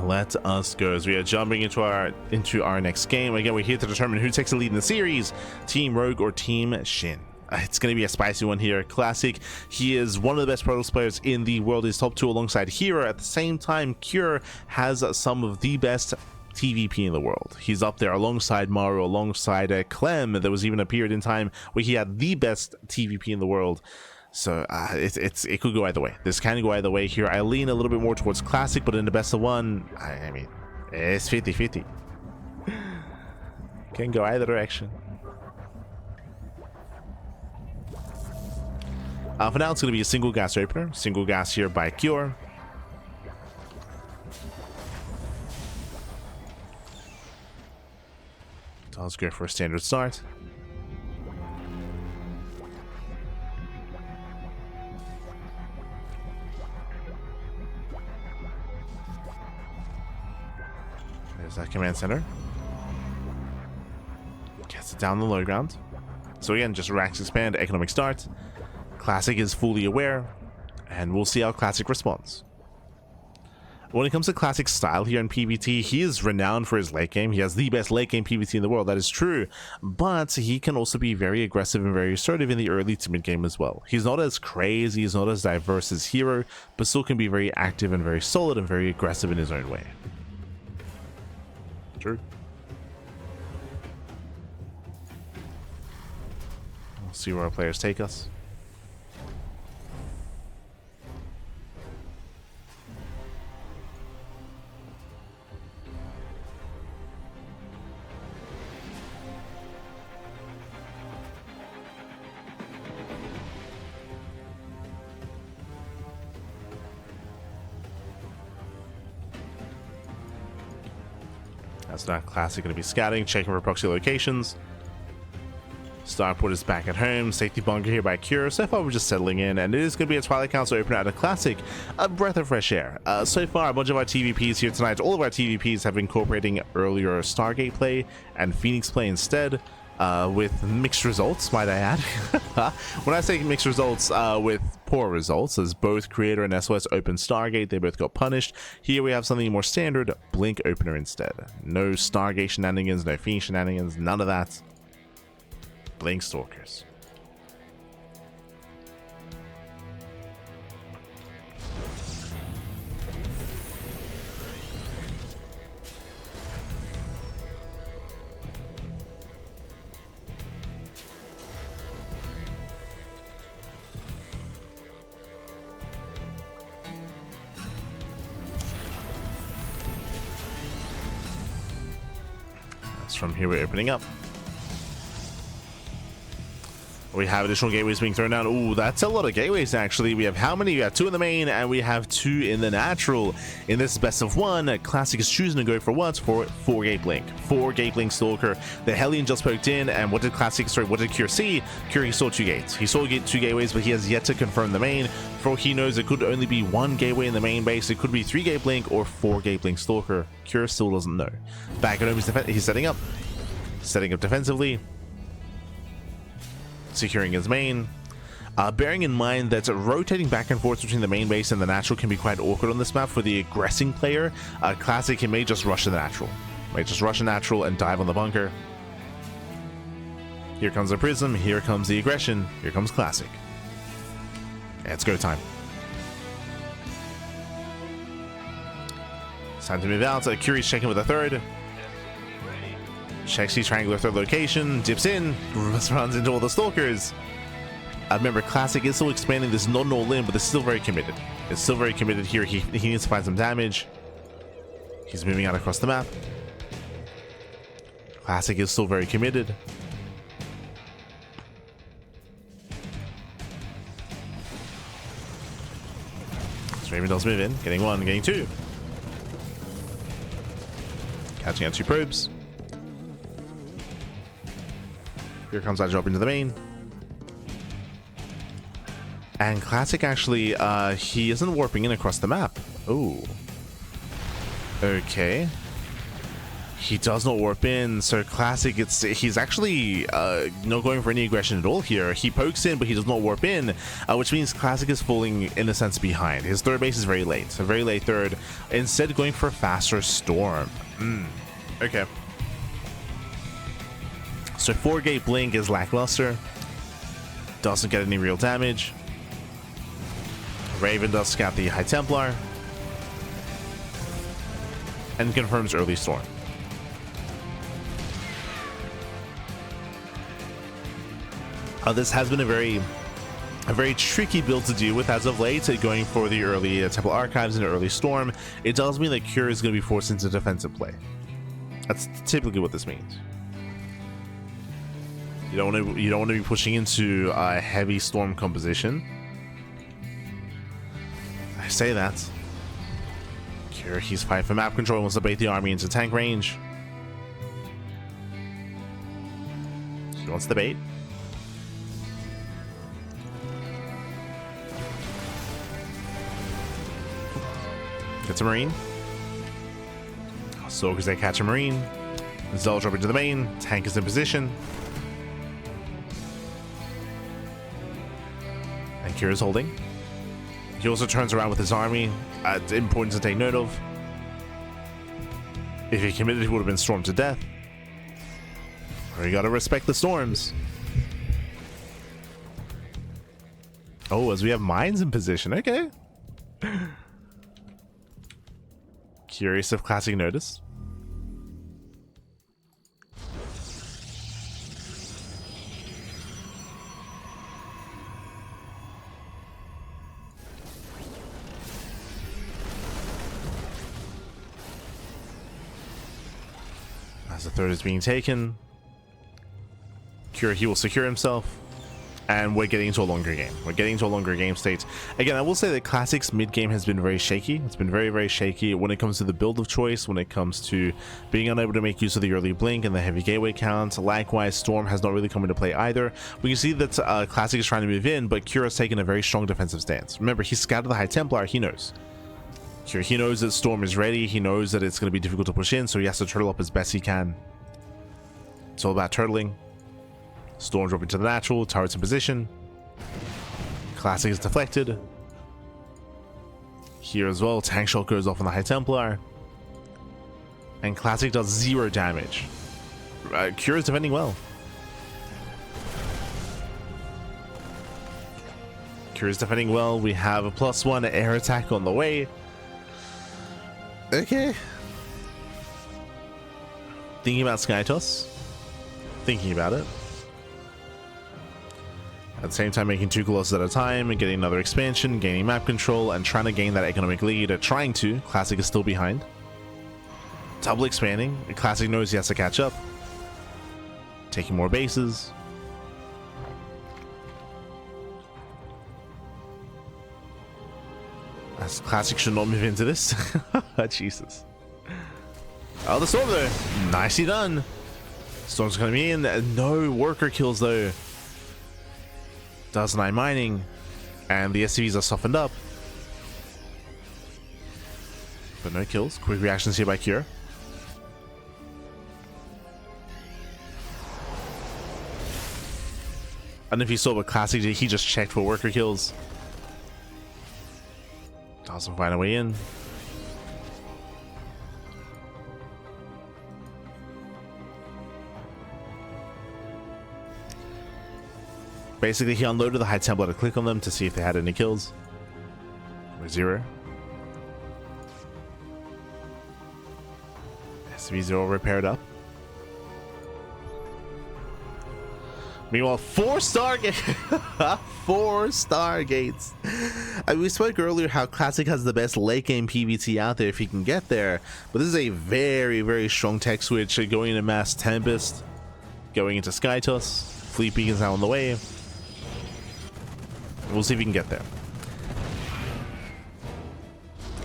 Let us go as we are jumping into our next game. Again, we're here to determine who takes the lead in the series, Team Rogue or Team SHIN. It's going to be a spicy one here. Classic, he is one of the best Protoss players in the world. He's top 2 alongside Hero. At the same time, Cure has some of the best TVP in the world. He's up there alongside Maru, alongside Clem. There was even a period in time where he had the best TVP in the world. So it could go either way. This can go either way here. I lean a little bit more towards Classic, but in the best of one, I mean, it's 50-50. Can go either direction. For now, it's going to be a single gas opener. Single gas here by Cure. So let's go for a standard start. There's that command center. Gets it down the low ground. So again, just racks expand, economic start. Classic is fully aware, and we'll see how Classic responds. When it comes to Classic's style here in PvT, he is renowned for his late game. He has the best late game PvT in the world, that is true, but he can also be very aggressive and very assertive in the early to mid game as well. He's not as crazy, he's not as diverse as Hero, but still can be very active and very solid and very aggressive in his own way. True. We'll see where our players take us. That's not Classic going to be scouting, checking for proxy locations. Starport is back at home. Safety bunker here by Cure. So far, we're just settling in, and it is going to be a Twilight Council opener at a Classic. A breath of fresh air. So far, a bunch of our TVPs here tonight, all of our TVPs have been incorporating earlier Stargate play and Phoenix play instead. With mixed results, might I add. When I say mixed results, with poor results, as both Creator and SOS opened Stargate, they both got punished. Here we have something more standard, Blink opener instead. No Stargate shenanigans, no Phoenix shenanigans, none of that. Blink Stalkers. From here, we're opening up. We have additional gateways being thrown down. Ooh, that's a lot of gateways, actually. We have how many? We have 2 in the main, and we have 2 in the natural. In this best of 1, Classic is choosing to go for what? For 4-gate blink. 4-gate blink Stalker. The Hellion just poked in, and what did what did Cure see? Cure, he saw 2 gates. He saw 2 gateways, but he has yet to confirm the main. For all he knows, it could only be 1 gateway in the main base. It could be 3-gate blink or 4-gate blink Stalker. Cure still doesn't know. Back at home, he's setting up. Setting up defensively. Securing his main. Bearing in mind that rotating back and forth between the main base and the natural can be quite awkward on this map for the aggressing player. Classic, he may just rush to the natural. Might just rush a natural and dive on the bunker. Here comes the Prism, here comes the aggression, here comes Classic. It's go time. It's time to move out. Curie's checking with a third. Checks the triangular third location, dips in, runs into all the Stalkers. Remember, Classic is still expanding. This is not an all-in, but it's still very committed. It's still very committed here. He needs to find some damage. He's moving out across the map. Classic is still very committed. So Raven does move in, getting 1, getting 2. Catching out 2 probes. Here comes that drop into the main. And Classic actually, he isn't warping in across the map. Oh. Okay. He does not warp in, so Classic, he's actually not going for any aggression at all here. He pokes in, but he does not warp in, which means Classic is falling, in a sense, behind. His third base is very late, a very late third, instead going for a faster Storm. Okay. So 4-gate Blink is lackluster. Doesn't get any real damage. Raven does scout the High Templar. And confirms early Storm. This has been a very tricky build to deal with as of late, going for the early Temple Archives and early Storm. It does mean that Cure is going to be forced into defensive play. That's typically what this means. You don't want to be pushing into a heavy Storm composition. I say that. Cure, he's fighting for map control, wants to bait the army into tank range. He wants the bait. Gets a Marine. Soakers, they catch a Marine. Zell drop into the main. Tank is in position. And Kira is holding. He also turns around with his army. It's important to take note of. If he committed, he would have been stormed to death. Or you gotta respect the storms. Oh, as we have mines in position. Okay. Curious if Classic noticed. As the third is being taken, he will secure himself. And we're getting into a longer game. We're getting into a longer game state. Again, I will say that Classic's mid-game has been very shaky. It's been very, very shaky when it comes to the build of choice, when it comes to being unable to make use of the early blink and the heavy gateway count. Likewise, Storm has not really come into play either. We can see that Classic is trying to move in, but Kira's taken a very strong defensive stance. Remember, he scouted the High Templar. He knows. He knows that Storm is ready. He knows that it's going to be difficult to push in, so he has to turtle up as best he can. It's all about turtling. Storm drop into the natural, turrets in position. Classic is deflected. Here as well, tank shot goes off on the High Templar. And Classic does 0 damage. Cure is defending well. Cure is defending well. We have a +1 air attack on the way. Okay. Thinking about Skytoss. Thinking about it. At the same time, making 2 Colossus at a time and getting another expansion, gaining map control, and trying to gain that economic lead. Trying to. Classic is still behind. Double expanding. Classic knows he has to catch up. Taking more bases. As Classic should not move into this. Jesus. Oh, the Storm though. Nicely done. Storm's coming in. No worker kills though. Does 9 mining, and the SCVs are softened up, but no kills. Quick reactions here by Cure. And if you saw what Classic did, he just checked for worker kills. Doesn't find a way in. Basically, he unloaded the High Templar to click on them to see if they had any kills. 0. SVs are all repaired up. Meanwhile, 4 Stargates. 4 Stargates. We spoke earlier how Classic has the best late game PvT out there if he can get there. But this is a very, very strong tech switch going into Mass Tempest, going into Skytoss. Fleet Beacon's now on the way. We'll see if we can get there.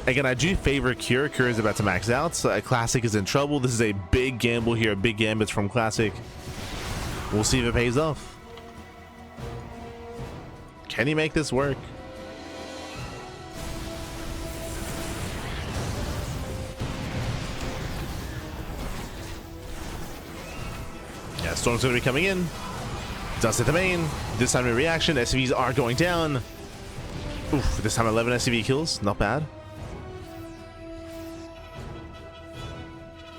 Again, I do favor Cure. Cure is about to max out. So Classic is in trouble. This is a big gamble here. Big gambits from Classic. We'll see if it pays off. Can he make this work? Yeah, Storm's going to be coming in. Does hit the main. This time in reaction, SCVs are going down. Oof, this time 11 SCV kills. Not bad.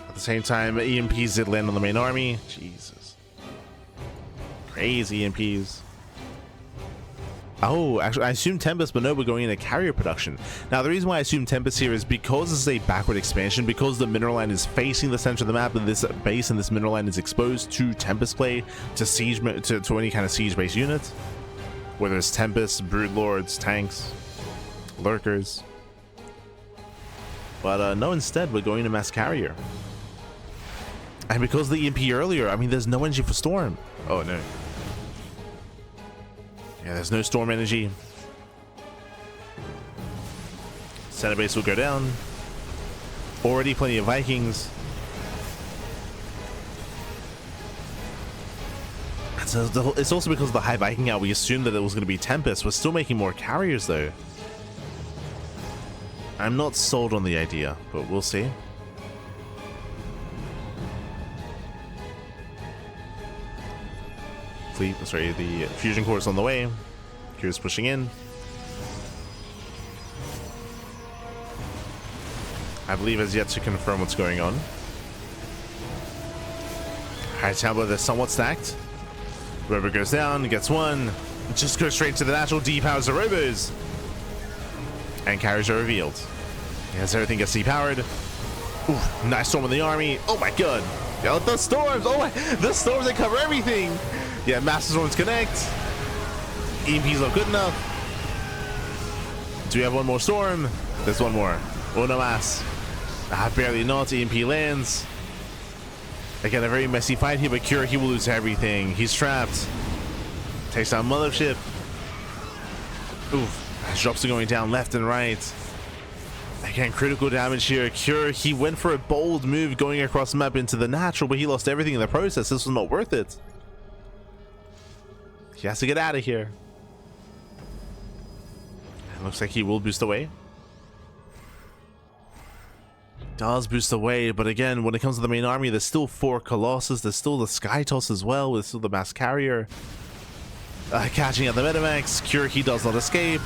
At the same time, EMPs did land on the main army. Jesus. Crazy EMPs. Oh, actually, I assume Tempest, but no, we're going into carrier production. Now, the reason why I assume Tempest here is because this is a backward expansion, because the mineral line is facing the center of the map, and this base and this mineral line is exposed to Tempest play, to siege, to any kind of siege-based unit, whether it's Tempest, Broodlords, tanks, lurkers. But no, instead, we're going to mass carrier. And because of the EMP earlier, I mean, there's no energy for Storm. Oh, no. Yeah, there's no Storm energy. Center base will go down. Already plenty of Vikings. It's also because of the high Viking out, we assumed that it was going to be Tempest. We're still making more carriers, though. I'm not sold on the idea, but we'll see. Sorry, the fusion core is on the way. Cure's pushing in. I believe has yet to confirm what's going on. High Templar, they're somewhat stacked. Robo goes down, gets one. Just goes straight to the natural, depowers the Robos. And carriers are revealed. Yes, everything gets depowered. Ooh, nice storm in the army. Oh my god. Yeah, the storms. Oh my, the storms that cover everything. Yeah, master storms connect. EMP's not good enough. Do we have one more storm? There's one more. Uno más. Barely not. EMP lands. Again, a very messy fight here, but Cure, he will lose everything. He's trapped. Takes down Mothership. Oof. Drops are going down left and right. Again, critical damage here. Cure, he went for a bold move going across the map into the natural, but he lost everything in the process. This was not worth it. He has to get out of here. It looks like he will boost away. Does boost away, but again, when it comes to the main army, there's still 4 Colossus. There's still the Sky Toss as well. There's still the Mass Carrier. Catching at the Metamax. Cure, he does not escape.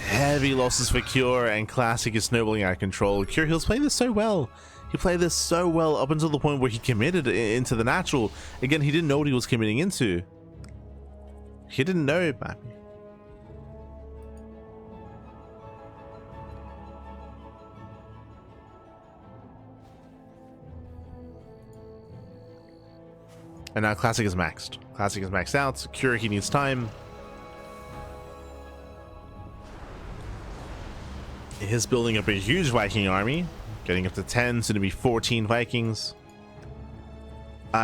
Heavy losses for Cure, and Classic is snowballing out of control. Cure, he was playing this so well. He played this so well up until the point where he committed into the natural. Again, he didn't know what he was committing into. He didn't know it, man. And now Classic is maxed. Classic is maxed out. Cure, he needs time. He's building up a huge Viking army, getting up to 10, soon to be 14 Vikings.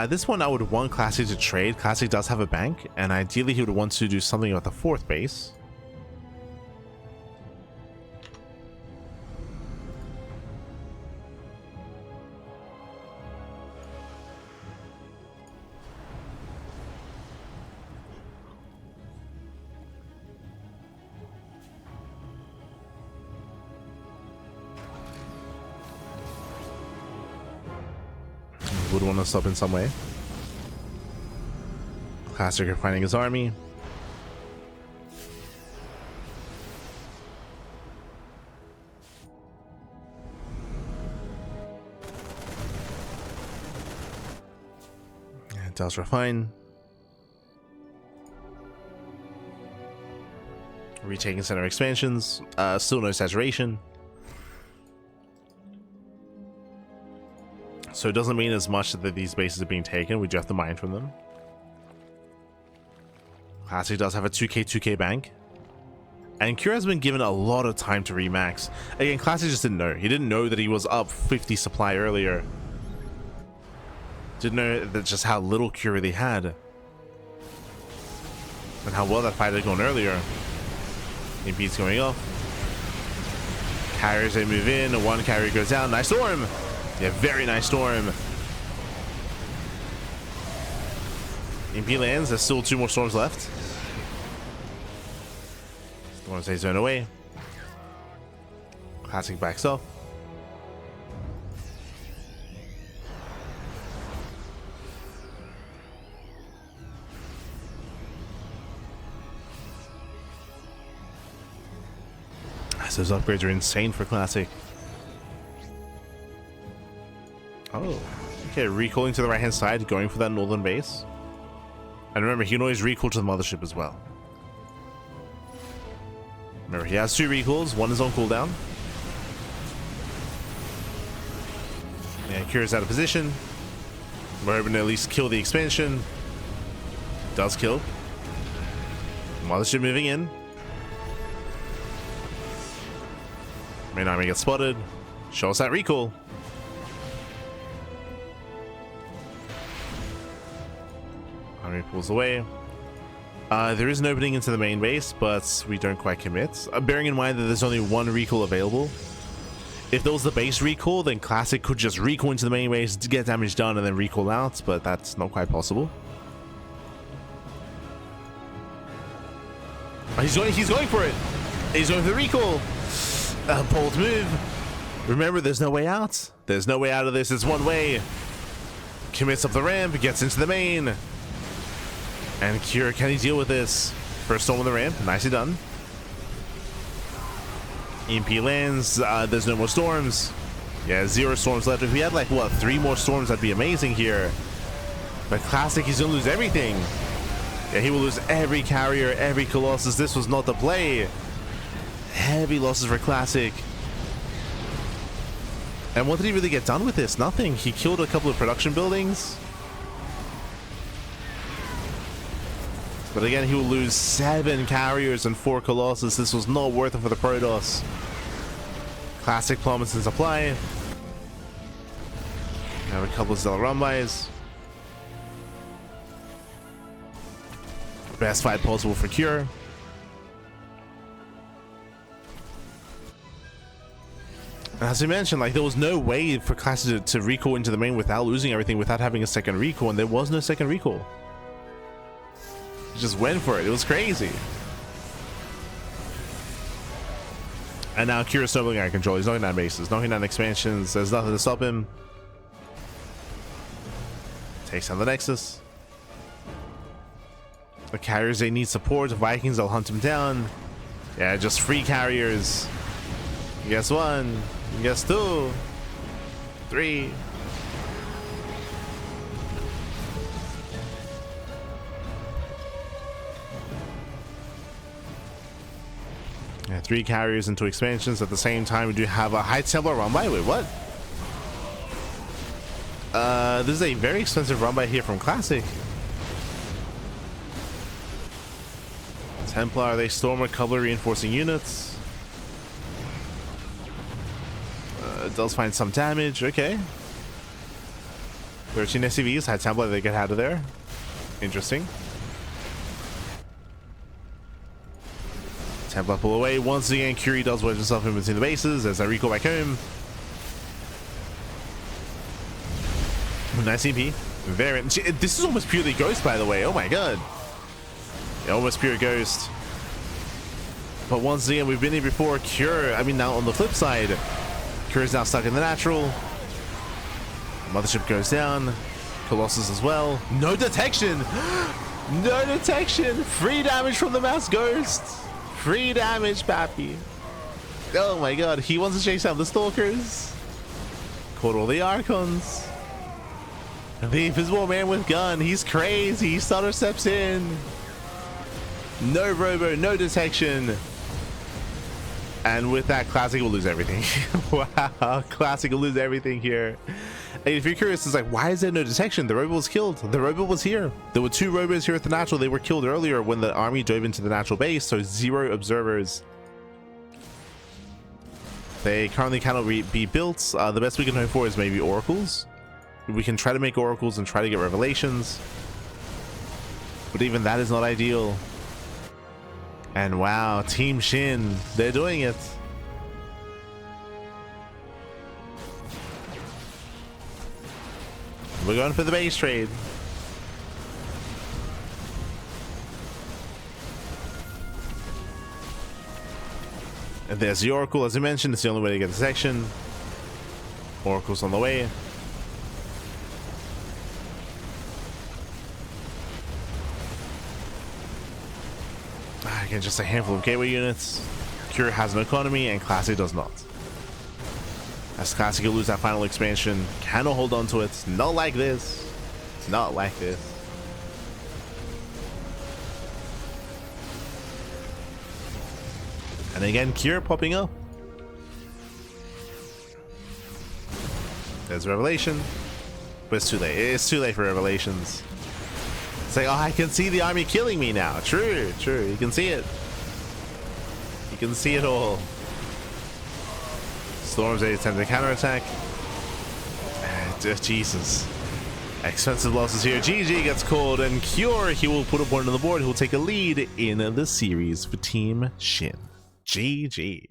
This one I would want Classic to trade. Classic does have a bank, and ideally he would want to do something about the 4th base. Would want to stop in some way. Classic are finding his army. It does refine. Retaking center expansions. Still no saturation. So it doesn't mean as much that these bases are being taken. We do have to mine from them. Classic does have a 2k bank. And Cure has been given a lot of time to remax. Again, Classic just didn't know. He didn't know that he was up 50 supply earlier. Didn't know that just how little Cure really had. And how well that fight had gone earlier. EMP's going off. Carriers, they move in. One carrier goes down. Nice storm. Yeah, very nice storm. MP lands. There's still 2 more storms left. Storms they zone away. Classic backs off. Those upgrades are insane for Classic. Oh, okay, recalling to the right hand side, going for that northern base. And remember, he can always recall to the mothership as well. Remember, he has 2 recalls, 1 is on cooldown. Yeah, Kira's out of position. We're hoping to at least kill the expansion. Does kill. Mothership moving in. Main army gets spotted. Show us that recall. Army pulls away. There is an opening into the main base, but we don't quite commit. Bearing in mind that there's only 1 recall available. If there was the base recall, then Classic could just recall into the main base to get damage done and then recall out, but that's not quite possible. Oh, he's going for it. He's going for the recall. Bold move. Remember, there's no way out. There's no way out of this. It's one way. Commits up the ramp, gets into the main. And Kira, can he deal with this? First storm on the ramp, nicely done. EMP lands, there's no more storms. Yeah, 0 storms left. If we had like, what, 3 more storms, that'd be amazing here. But Classic, he's gonna lose everything. Yeah, he will lose every carrier, every Colossus. This was not the play. Heavy losses for Classic. And what did he really get done with this? Nothing. He killed a couple of production buildings. But again, he will lose 7 carriers and 4 Colossus. This was not worth it for the Protoss. Classic plummets in supply. We have a couple of Zell run-bys. Best fight possible for Cure. As we mentioned, like, there was no way for Classic to recall into the main without losing everything, without having a second recall, and there was no second recall. He just went for it. It was crazy. And now Kira's stumbling out of control. He's knocking down bases, knocking down expansions. There's nothing to stop him. Takes down the Nexus. The carriers, they need support. The Vikings, they'll hunt him down. Yeah, just free carriers. Guess 1. Guess 2. 3. Yeah, 3 carriers into expansions at the same time. We do have a high Templar run by. Wait, what? This is a very expensive run by here from Classic. Templar, they storm a couple of reinforcing units. It does find some damage. Okay. 13 SCVs. High Templar, they get out of there. Interesting. Templar pull away. Once again, Curie does wedge himself in between the bases as I recall back home. Nice EP. Very. This is almost purely Ghost, by the way. Oh my god. Yeah, almost pure Ghost. But once again, we've been here before. Cure, I mean, now on the flip side, Cure is now stuck in the natural. Mothership goes down. Colossus as well. No detection. No detection. Free damage from the Mass Ghost. Free damage, Pappy. Oh my god. He wants to chase down the Stalkers. Caught all the Archons. The Invisible Man with gun. He's crazy. Stutter steps in. No robo, no detection. And with that, Classic will lose everything. Wow, Classic will lose everything here. And if you're curious, it's like, why is there no detection? The robo was killed. The robo was here. There were 2 robos here at the natural. They were killed earlier when the army dove into the natural base, so 0 observers. They currently cannot be built. The best we can hope for is maybe oracles. We can try to make oracles and try to get revelations. But even that is not ideal. And wow, Team SHIN, they're doing it. we're going for the base trade. And there's the Oracle, as I mentioned. It's the only way to get the section. Oracle's on the way. Again, just a handful of gateway units. Cure has an economy, and Classic does not. As Classic will lose that final expansion, cannot hold on to it. Not like this. Not like this. And again, Cure popping up. There's Revelation. But it's too late. It's too late for Revelations. It's like, oh, I can see the army killing me now. True, true. You can see it. You can see it all. Storm's a attempting counterattack. Jesus. Expensive losses here. GG gets called, and Cure, he will put a point on the board. He'll take a lead in the series for Team SHIN. GG.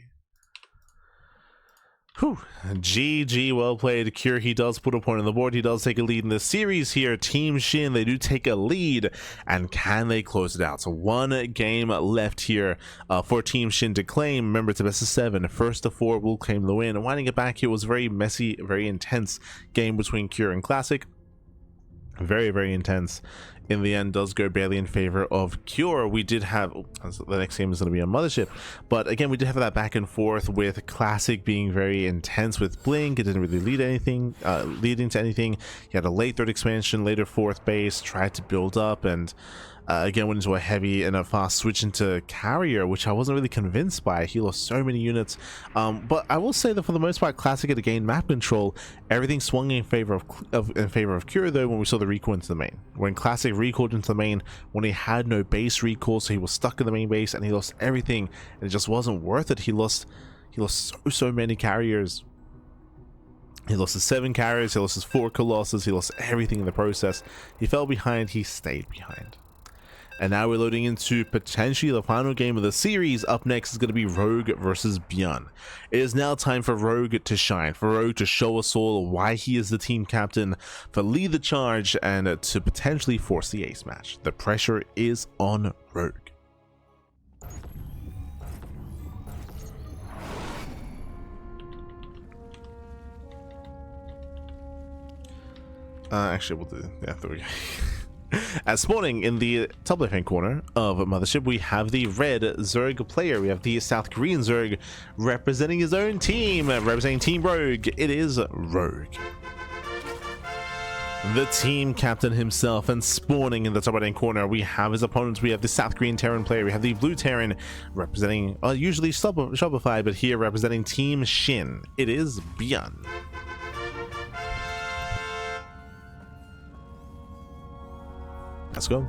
Whew. GG, well played. Cure, he does put a point on the board. He does take a lead in the series here. Team SHIN, they do take a lead, and can they close it out? So one game left here for Team SHIN to claim. Remember, it's a best of 7. First to 4 will claim the win. And winding it back here was a very messy, very intense game between Cure and Classic. Very, very intense. In the end, does go barely in favor of Cure. We did have, the next game is going to be on Mothership, but again, we did have that back and forth with Classic being very intense with Blink. It didn't really lead anything, leading to anything. He had a late 3rd expansion, later 4th base, tried to build up, and again went into a heavy and a fast switch into Carrier, which I wasn't really convinced by. He lost so many units, but I will say that for the most part, Classic had to gain map control. Everything swung in favor of Cure, though, when we saw the recall into the main. When Classic recalled into the main, when he had no base recall, so he was stuck in the main base and he lost everything, and it just wasn't worth it. He lost so many carriers. He lost his 7 carriers, he lost his 4 colossus, he lost everything in the process. He fell behind, he stayed behind. And now we're loading into potentially the final game of the series. Up next is going to be Rogue versus ByuN. It is now time for Rogue to shine, for Rogue to show us all why he is the team captain, for lead the charge, and to potentially force the ace match. The pressure is on Rogue. Actually, we'll do, yeah, there we go. As spawning in the top left-hand corner of Mothership, we have the red Zerg player. We have the South Korean Zerg representing his own team, representing Team Rogue. It is Rogue, the team captain himself. And spawning in the top right-hand corner, we have his opponents. We have the South Korean Terran player. We have the blue Terran representing, usually Shopify, but here representing Team SHIN. It is ByuN. Let's go.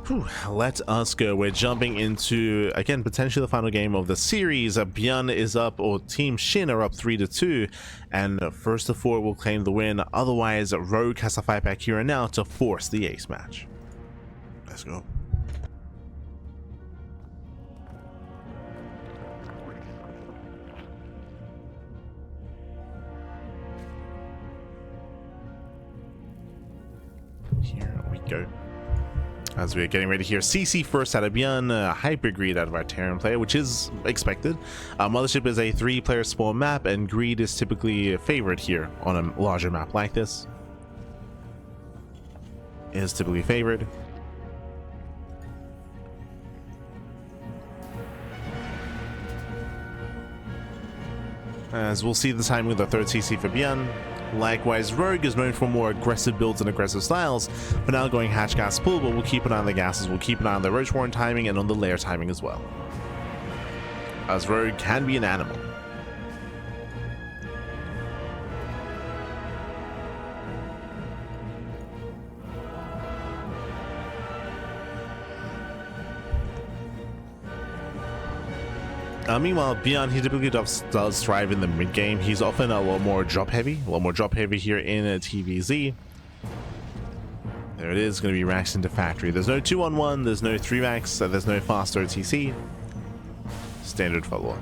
Whew, let us go. We're jumping into, again, potentially the final game of the series. ByuN is up, or Team SHIN are up 3-2, and first to 4 will claim the win. Otherwise, Rogue has to fight back here and now to force the ace match. Let's go. Here we go. As we're getting ready here, CC first out of ByuN, Hyper Greed out of our Terran player, which is expected. Mothership is a 3-player spawn map, and Greed is typically favored here on a larger map like this. Is typically favored. As we'll see the timing of the 3rd CC for ByuN. Likewise, Rogue is known for more aggressive builds and aggressive styles, for now going hatch gas pull, but we'll keep an eye on the gases, we'll keep an eye on the Roach Warren timing and on the lair timing as well, as Rogue can be an animal. Meanwhile, ByuN, he typically does thrive in the mid game. He's often a lot more drop heavy, here in TVZ. There it is, going to be racks into factory. There's no 2-on-1, there's no 3 racks, there's no fast OTC. Standard follow-up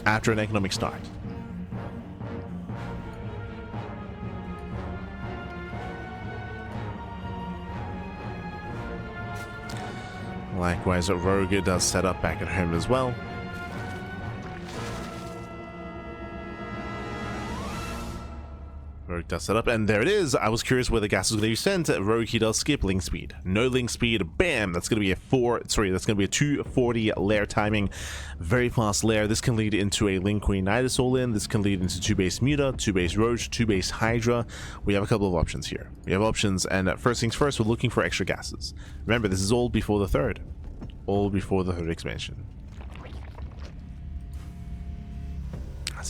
after an economic start. Likewise, Rogue does set up back at home as well. Rogue does set up, and there it is. I was curious where the gas was going to be sent. Rogue, he does skip link speed. No link speed. Bam! That's going to be a 240 layer timing. Very fast layer. This can lead into a Link Queen Nidus all-in. This can lead into 2-base Muta, 2-base Roach, 2-base Hydra. We have a couple of options here. We have options, and first things first, we're looking for extra gases. Remember, this is all before the third. All before the third expansion.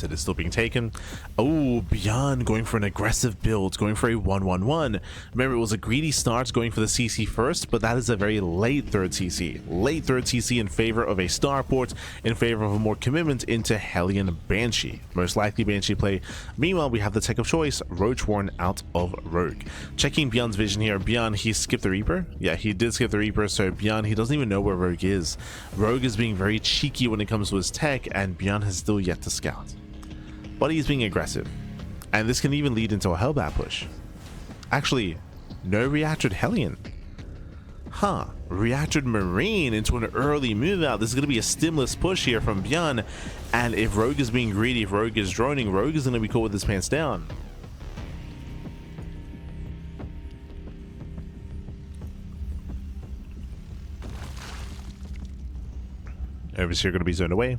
It is still being taken. Oh, ByuN going for an aggressive build, going for a 1-1-1. Remember, it was a greedy start going for the CC first, but that is a very late third CC. Late third CC in favor of a starport, in favor of a more commitment into Hellion Banshee. Most likely Banshee play. Meanwhile, we have the tech of choice, Roach Warren out of Rogue. Checking ByuN's vision here. ByuN, he skipped the Reaper. Yeah, he did skip the Reaper, so ByuN, he doesn't even know where Rogue is. Rogue is being very cheeky when it comes to his tech, and ByuN has still yet to scout. But he's being aggressive, and this can even lead into a Hellbat push. Actually, no reactored Hellion. Huh, reactored Marine into an early move out. This is going to be a stimulus push here from ByuN, and if Rogue is being greedy, if Rogue is droning, Rogue is going to be caught with his pants down. Overseer going to be zoned away.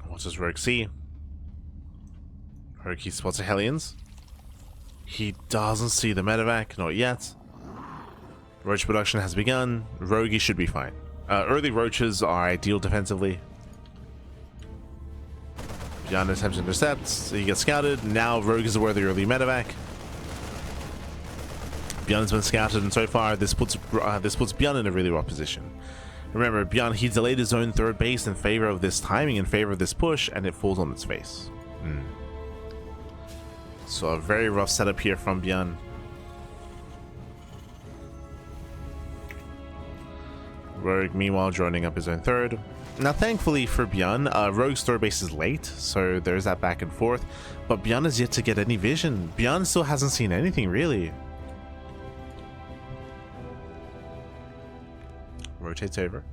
What does Rogue see? Rogue, he spots a Hellions. He doesn't see the medevac, not yet. Roach production has begun. Rogue should be fine. Early Roaches are ideal defensively. ByuN attempts to intercept. He gets scouted. Now Rogue is aware of the early medevac. ByuN has been scouted, and so far this puts ByuN in a really rough position. Remember, ByuN, he delayed his own third base in favor of this timing, in favor of this push, and it falls on its face. So a very rough setup here from ByuN. Rogue, meanwhile, droning up his own third. Now, thankfully for ByuN, Rogue's third base is late, so there's that back and forth. But ByuN is yet to get any vision. ByuN still hasn't seen anything, really. Rotates over.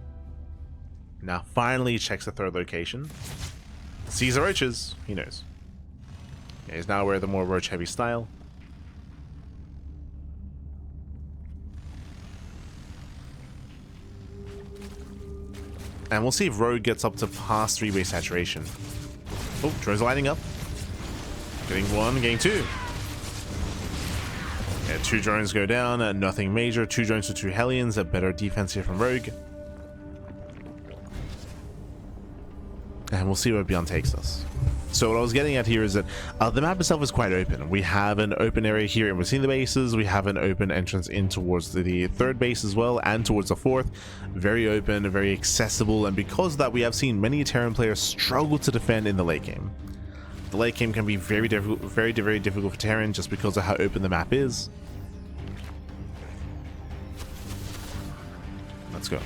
Now finally checks the third location. Sees the Roaches. He knows. Yeah, he's now aware of the more Roach heavy style. And we'll see if Rogue gets up to past 3-base saturation. Oh, drones lining up. Getting one, getting two. Yeah, 2 drones go down, nothing major. 2 drones to 2 Hellions, a better defense here from Rogue. And we'll see where ByuN takes us. So what I was getting at here is that the map itself is quite open. We have an open area here in between the bases. We have an open entrance in towards the third base as well, and towards the fourth. Very open, very accessible, and because of that, we have seen many Terran players struggle to defend in the late game. The late game can be very difficult for Terran just because of how open the map is. Let's go.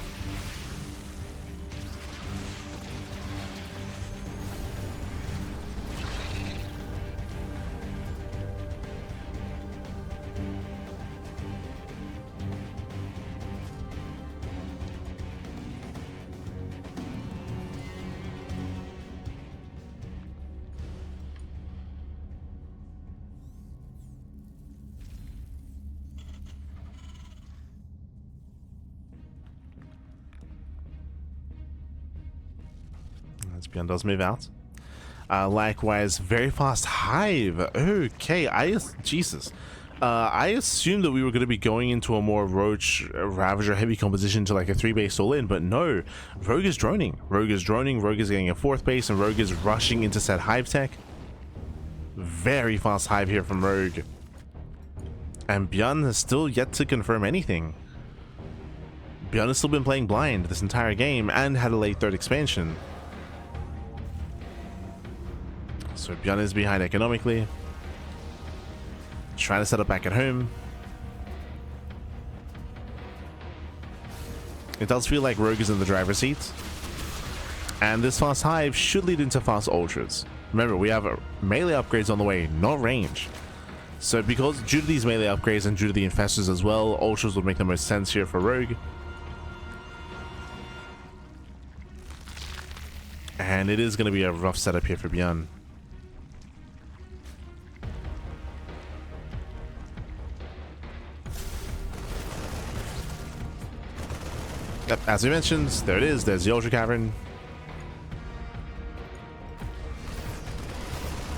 ByuN does move out. Likewise, very fast Hive. Okay, Jesus. I assumed that we were going to be going into a more Roach Ravager heavy composition to like a 3-base all in, but no. Rogue is droning. Rogue is getting a 4th base, and Rogue is rushing into said Hive tech. Very fast Hive here from Rogue. And ByuN has still yet to confirm anything. ByuN has still been playing blind this entire game and had a late third expansion. So ByuN is behind economically. Trying to set up back at home. It does feel like Rogue is in the driver's seat. And this fast Hive should lead into fast Ultras. Remember, we have melee upgrades on the way, not range. So because due to these melee upgrades and due to the infestors as well, ultras would make the most sense here for Rogue. And it is going to be a rough setup here for ByuN. Yep, as we mentioned, there it is. There's the Ultra Cavern.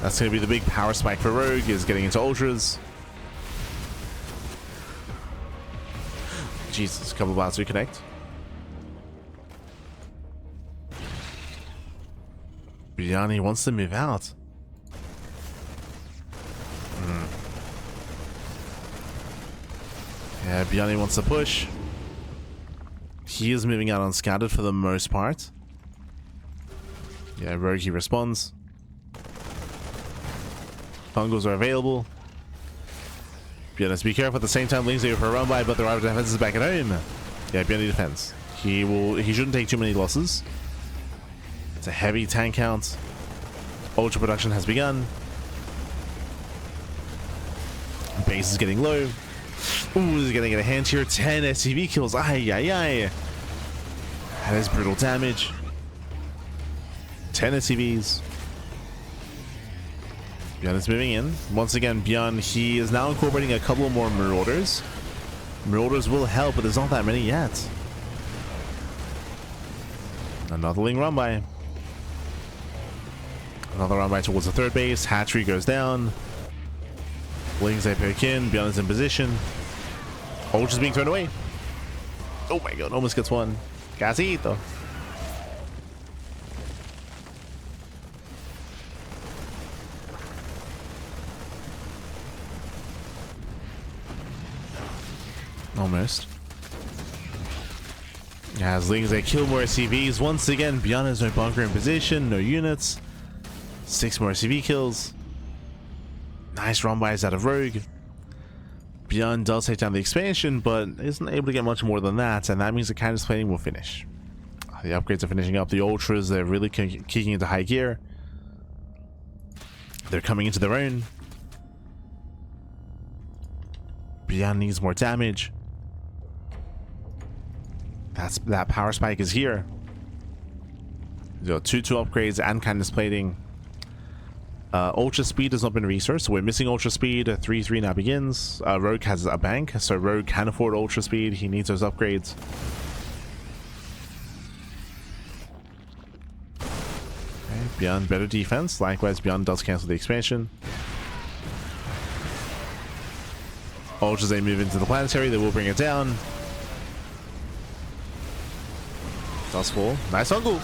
That's going to be the big power spike for Rogue, is getting into Ultras. Jesus, a couple bots reconnect. ByuN wants to move out. Yeah, ByuN wants to push. He is moving out unscattered for the most part. Yeah, Rogue, he responds. Fungals are available. ByuN has to be careful at the same time. Lings are for a run by, but the rival defense is back at home. Yeah, ByuN defense. He shouldn't take too many losses. It's a heavy tank count. Ultra production has begun. Base is getting low. Ooh, he's gonna get a hand here. 10 SCV kills. Ay, ay, ay. That is brutal damage. 10 SCVs. ByuN is moving in. Once again, ByuN, he is now incorporating a couple more Marauders. Marauders will help, but there's not that many yet. Another Ling run by. Another run by towards the third base. Hatchery goes down. Lings they poke in. ByuN is in position. Ultra's being thrown away. Oh my god, almost gets one. Casito. Almost. As Lings they kill more SCVs. Once again, ByuN has no bunker in position, no units. 6 more SCV kills. Nice run bys out of Rogue. ByuN does take down the expansion, but isn't able to get much more than that, and that means the Candace plating will finish. The upgrades are finishing up. The Ultras, they're really kicking into high gear. They're coming into their own. ByuN needs more damage. That power spike is here. So 2-2 upgrades and Candace plating. Ultra speed has not been resourced, so we're missing ultra speed. 3-3 now begins. Rogue has a bank, so Rogue can afford ultra speed. He needs those upgrades. Okay, ByuN better defense. Likewise, ByuN does cancel the expansion. Ultras, they move into the planetary. They will bring it down. Does fall. Nice fungal.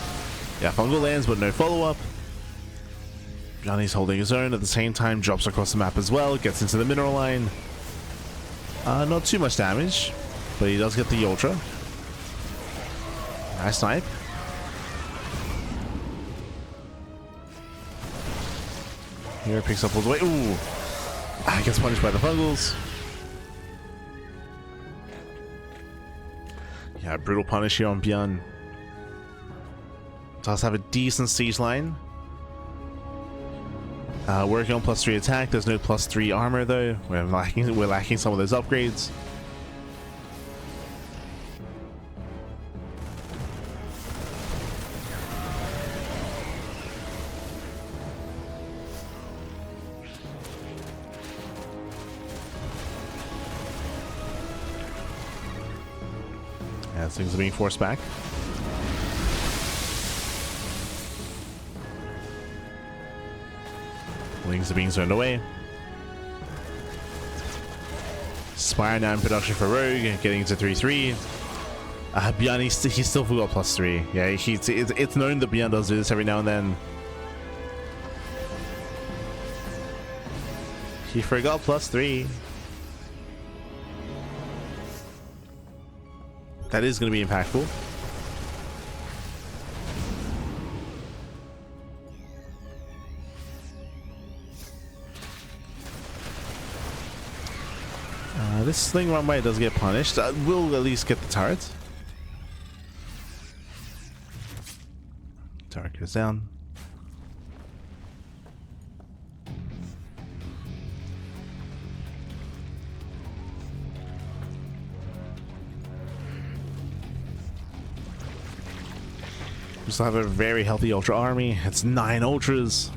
Yeah, fungal lands, but no follow-up. ByuN's holding his own. At the same time, drops across the map as well. Gets into the mineral line. Not too much damage, but he does get the Ultra. Nice snipe. Here picks up all the way. Ooh. Gets punished by the fungals. Yeah, brutal punish here on ByuN. Does have a decent siege line. Working on +3 attack. There's no +3 armor though. We're lacking some of those upgrades. As things are being forced back. Lings are being turned away. Spire now in production for Rogue, getting to 3-3. ByuN, he still forgot +3. Yeah, it's known that ByuN does do this every now and then. He forgot +3. That is going to be impactful. This sling run by does get punished. We'll at least get the turret. Turret goes down. We still have a very healthy Ultra army. It's 9 Ultras.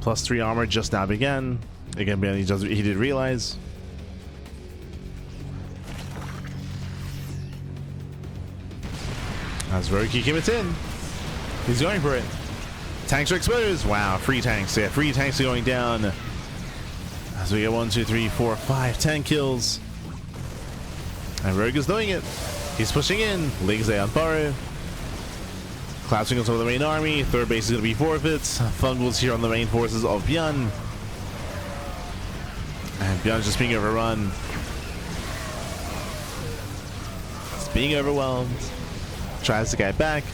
Plus 3 armor just now began. Again, he did realize. As Roki commits in. He's going for it. Tanks are exposed. Wow, free tanks. Yeah, free tanks are going down. As we get 1, 2, 3, 4, 5, 10 kills. And Rogue is doing it. He's pushing in. Leagues on Maru. Collapsing on some of the main army. Third base is going to be forfeits. Fungals here on the main forces of ByuN. And ByuN's just being overrun. It's being overwhelmed. Tries to get back.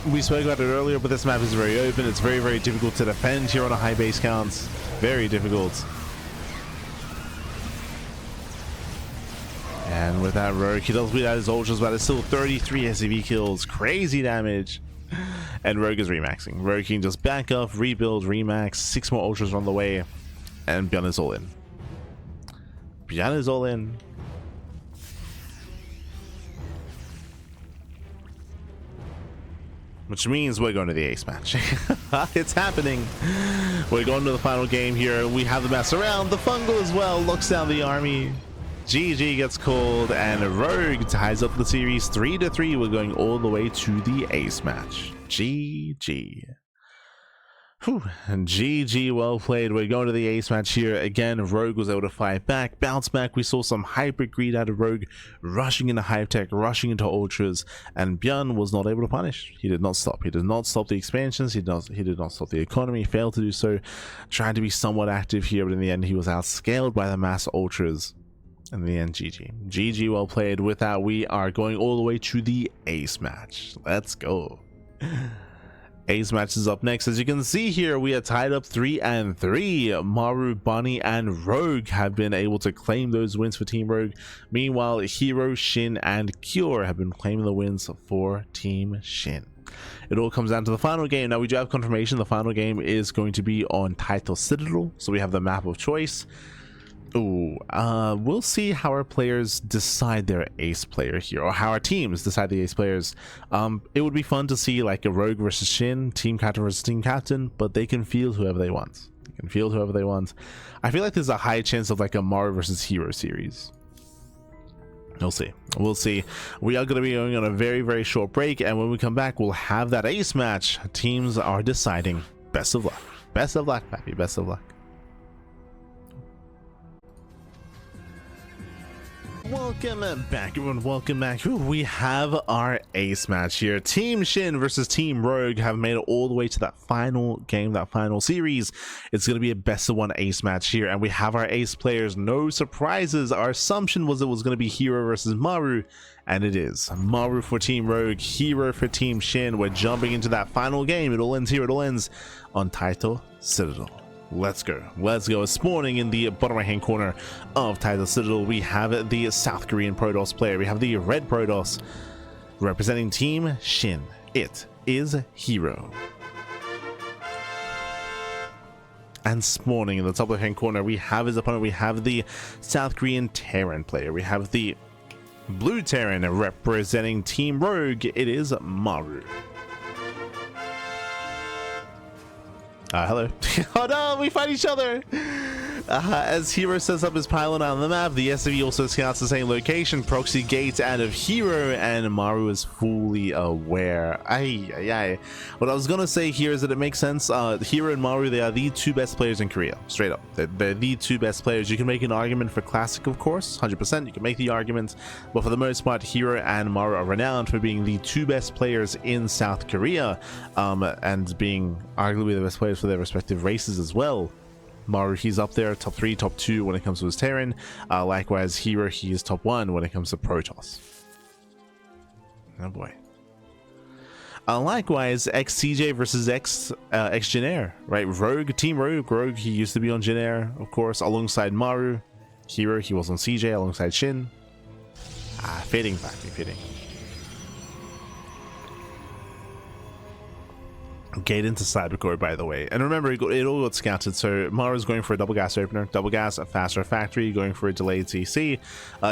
We spoke about it earlier, but this map is very open. It's very, very difficult to defend here on a high base count. Very difficult. And with that Rogue, he does bleed out his ultras, but it's still 33 SCV kills. Crazy damage. And Rogue is remaxing. Rogue can just back up, rebuild, remax. 6 more ultras on the way. And ByuN is all in. ByuN is all in. Which means we're going to the ace match. It's happening. We're going to the final game here. We have the mess around. The Fungal as well locks down the army. GG gets called, and Rogue ties up the series 3-3. We're going all the way to the ace match. GG. Whew. And GG, well played. We're going to the ace match here. Again, Rogue was able to fight back, bounce back. We saw some hyper greed out of Rogue, rushing into hype tech, rushing into ultras, and ByuN was not able to punish. He did not stop. He did not stop the expansions. He did not stop the economy. He failed to do so. Trying to be somewhat active here, but in the end, he was outscaled by the mass ultras. In the end, GG. GG, well played. With that, we are going all the way to the ace match. Let's go. Ace match is up next. As you can see here, we are tied up 3-3. Maru, Bunny, and Rogue have been able to claim those wins for Team Rogue. Meanwhile, Hero, Shin, and Cure have been claiming the wins for Team Shin. It all comes down to the final game. Now, we do have confirmation the final game is going to be on Title Citadel, so we have the map of choice. Ooh, we'll see how our players decide their ace player here, or how our teams decide the ace players. It would be fun to see like a Rogue versus Shin, team captain versus team captain, but they can field whoever they want. They can field whoever they want. I feel like there's a high chance of like a Maru versus Hero series. We'll see. We'll see. We are going to be going on a very, very short break, and when we come back, we'll have that ace match. Teams are deciding. Best of luck. Best of luck, Pappy. Best of luck. Welcome back, everyone. Welcome back. We have our ace match here. Team Shin versus Team Rogue have made it all the way to that final game, that final series. It's going to be a best of 1 ace match here, and we have our ace players. No surprises. Our assumption was it was going to be Hero versus Maru, and it is. Maru for Team Rogue, Hero for Team Shin. We're jumping into that final game. It all ends here. It all ends on Title Citadel. Let's go. Let's go. Spawning in the bottom right hand corner of Title Citadel, we have the South Korean Protoss player. We have the red Protoss representing Team Shin. It is Hero. And spawning in the top left hand corner, we have his opponent. We have the South Korean Terran player. We have the blue Terran representing Team Rogue. It is Maru. Hello. Oh no, we fight each other. As Hero sets up his pylon on the map, the SCV also scouts the same location, proxy gates out of Hero, and Maru is fully aware. What I was gonna say here is that it makes sense. Hero and Maru, they are the 2 best players in Korea, straight up. They're the 2 best players. You can make an argument for Classic, of course, 100%. You can make the argument, but for the most part, Hero and Maru are renowned for being the 2 best players in South Korea, and being arguably the best players for their respective races as well. Maru, he's up there, top 3, top 2 when it comes to his Terran. Likewise, Hero, he is top 1 when it comes to Protoss. Oh boy. Likewise, ex-CJ versus ex-Jin, right? Rogue, Team Rogue, he used to be on Jin, of course, alongside Maru. Hero, he was on CJ alongside Shin. Fitting, fitting. Gate into Cybercore, by the way, and remember, it all got scouted. So Maru's going for a double gas opener, double gas, a faster factory, going for a delayed CC.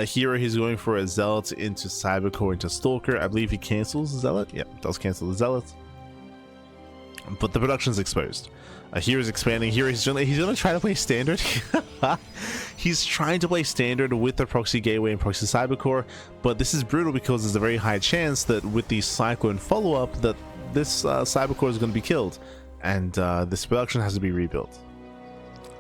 Hero, he's going for a Zealot into Cybercore into Stalker. I believe he cancels the Zealot. Yep, does cancel the Zealot. but the production's exposed. Hero's expanding. He's gonna try to play standard. He's trying to play standard with the proxy gateway and proxy cybercore, but this is brutal because there's a very high chance that with the cyclone follow-up that this cybercore is going to be killed, and this production has to be rebuilt.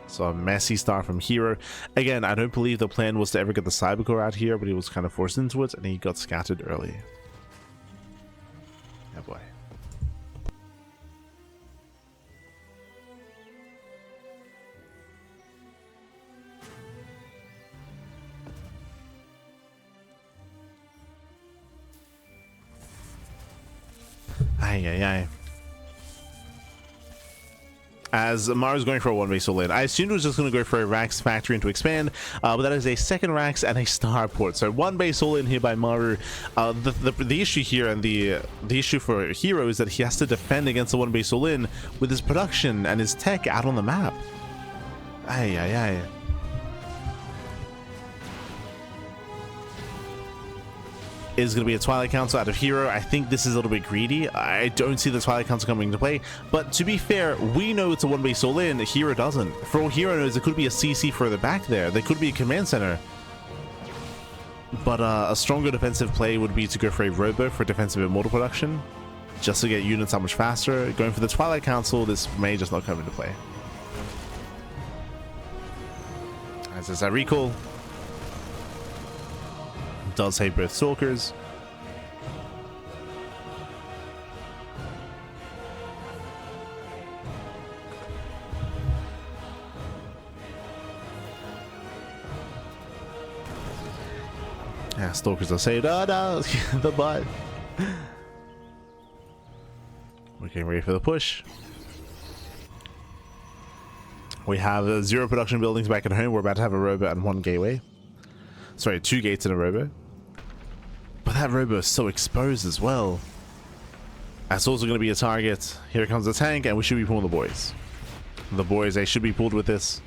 So a messy start from Hero. Again, I don't believe the plan was to ever get the cybercore out here, but he was kind of forced into it, and he got scattered early. Yeah, boy. Ay, ay, ay. As Maru's going for a one base all-in. I assumed it was just going to go for a Rax factory into expand, but that is a second Rax and a starport. So one base all-in here by Maru. The issue here and the issue for Hero is that he has to defend against the one base all-in with his production and his tech out on the map. Ay, ay, ay. Is going to be a Twilight Council out of Hero. I think this is a little bit greedy. I don't see the Twilight Council coming into play, but to be fair, we know it's a one base all in. Hero doesn't. For all Hero knows, it could be a CC further back there. There could be a command center, but a stronger defensive play would be to go for a Robo for defensive immortal production, just to get units that much faster. Going for the Twilight Council, this may just not come into play. As there's that recall. Does hate both Stalkers. Yeah, Stalkers are saved. Oh no, the butt. We're getting ready for the push. We have 0 production buildings back at home. We're about to have a robot and 1 gateway. Sorry, 2 gates and a robo. But that robo is so exposed as well. That's also going to be a target. Here comes the tank, and we should be pulling the boys. The boys, they should be pulled with this.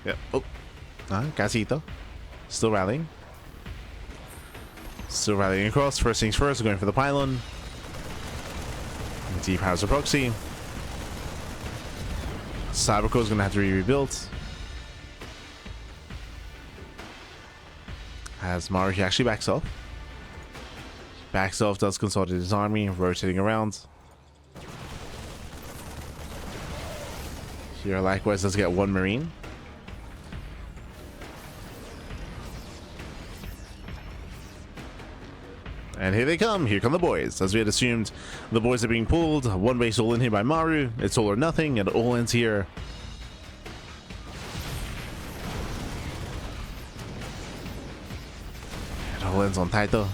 Yep. Oh. Casito. Still rallying. Still rallying across. First things first, we're going for the pylon. Deep house of proxy. Cybercore is going to have to be rebuilt. As Maru actually backs off. Backs off, does consolidate his army, rotating around. Here likewise does get 1 Marine. And here they come. Here come the boys. As we had assumed, the boys are being pulled. 1 base all in here by Maru. It's all or nothing, and it all ends here. It all ends on Taito.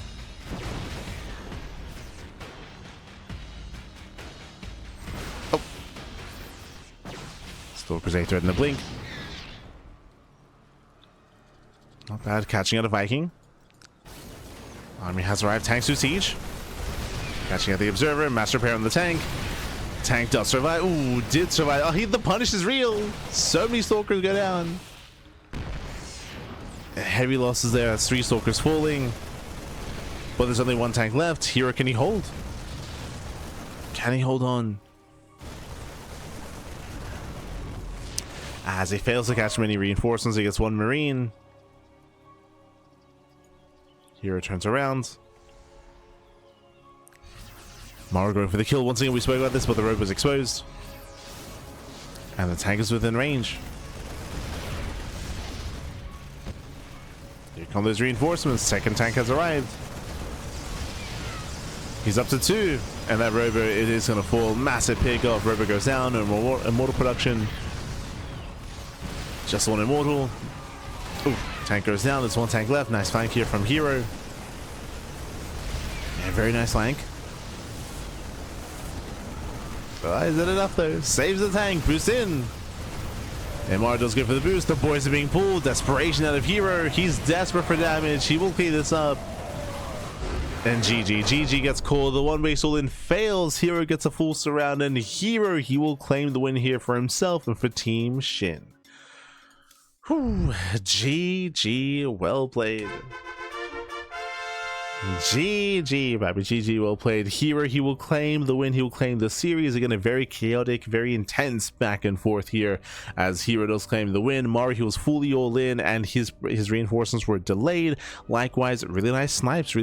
Oh. Still Crusader in the blink. Not bad. Catching out a Viking. Army has arrived. Tanks to siege. Catching out the observer. Master repair on the tank. Tank does survive. Ooh, did survive. Oh, the punish is real. So many Stalkers go down. Heavy losses there. That's 3 Stalkers falling. But there's only 1 tank left. Hero, can he hold? Can he hold on? As he fails to catch many reinforcements, he gets 1 Marine. Hero turns around. Maru going for the kill. Once again, we spoke about this, but the rope was exposed. And the tank is within range. Here come those reinforcements. Second tank has arrived. He's up to 2. And that robo, it is going to fall. Massive pick off. Robo goes down. No more immortal production. Just 1 immortal. Ooh, tank goes down. There's 1 tank left. Nice flank here from Hero. Yeah, very nice flank. Is that enough though? Saves the tank. Boost in. MR does go for the boost. The boys are being pulled. Desperation out of Hero. He's desperate for damage. He will clean this up. And GG. GG gets called. The 1 base all in fails. Hero gets a full surround. And Hero, he will claim the win here for himself and for Team SHIN. Whew. GG. Well played. GG, baby. GG, well played. Hero, he will claim the win. He will claim the series. Again, a very chaotic, very intense back and forth here as Hero does claim the win. Maru, he was fully all in and his reinforcements were delayed. Likewise, really nice snipes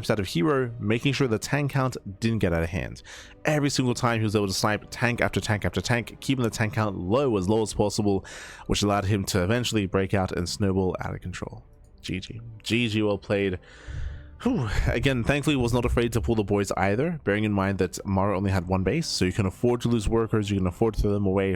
out of Hero, making sure the tank count didn't get out of hand. Every single time he was able to snipe tank after tank after tank, keeping the tank count low as possible, which allowed him to eventually break out and snowball out of control. GG. GG, well played. Whew. Again, thankfully was not afraid to pull the boys either, bearing in mind that Maru only had one base, so you can afford to lose workers, you can afford to throw them away.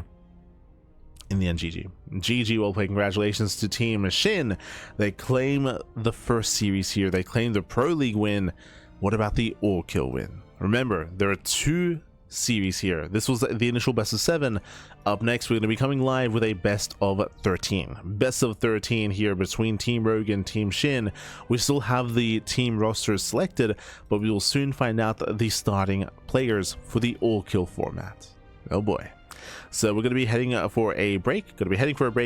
In the end, GG. GG, well played. Congratulations to Team SHIN. They claim the first series here. They claim the Pro League win. What about the all-kill win? Remember, there are 2 series here. This was the initial best of 7. Up next, we're going to be coming live with a best of 13. Best of 13 here between Team Rogue and Team SHIN. We still have the team rosters selected, but we will soon find out the starting players for the all-kill format. Oh boy. So we're going to be heading for a break.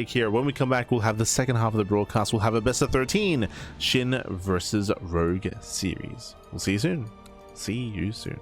Here. When we come back, we'll have the second half of the broadcast. We'll have a best of 13 SHIN versus Rogue series. We'll see you soon.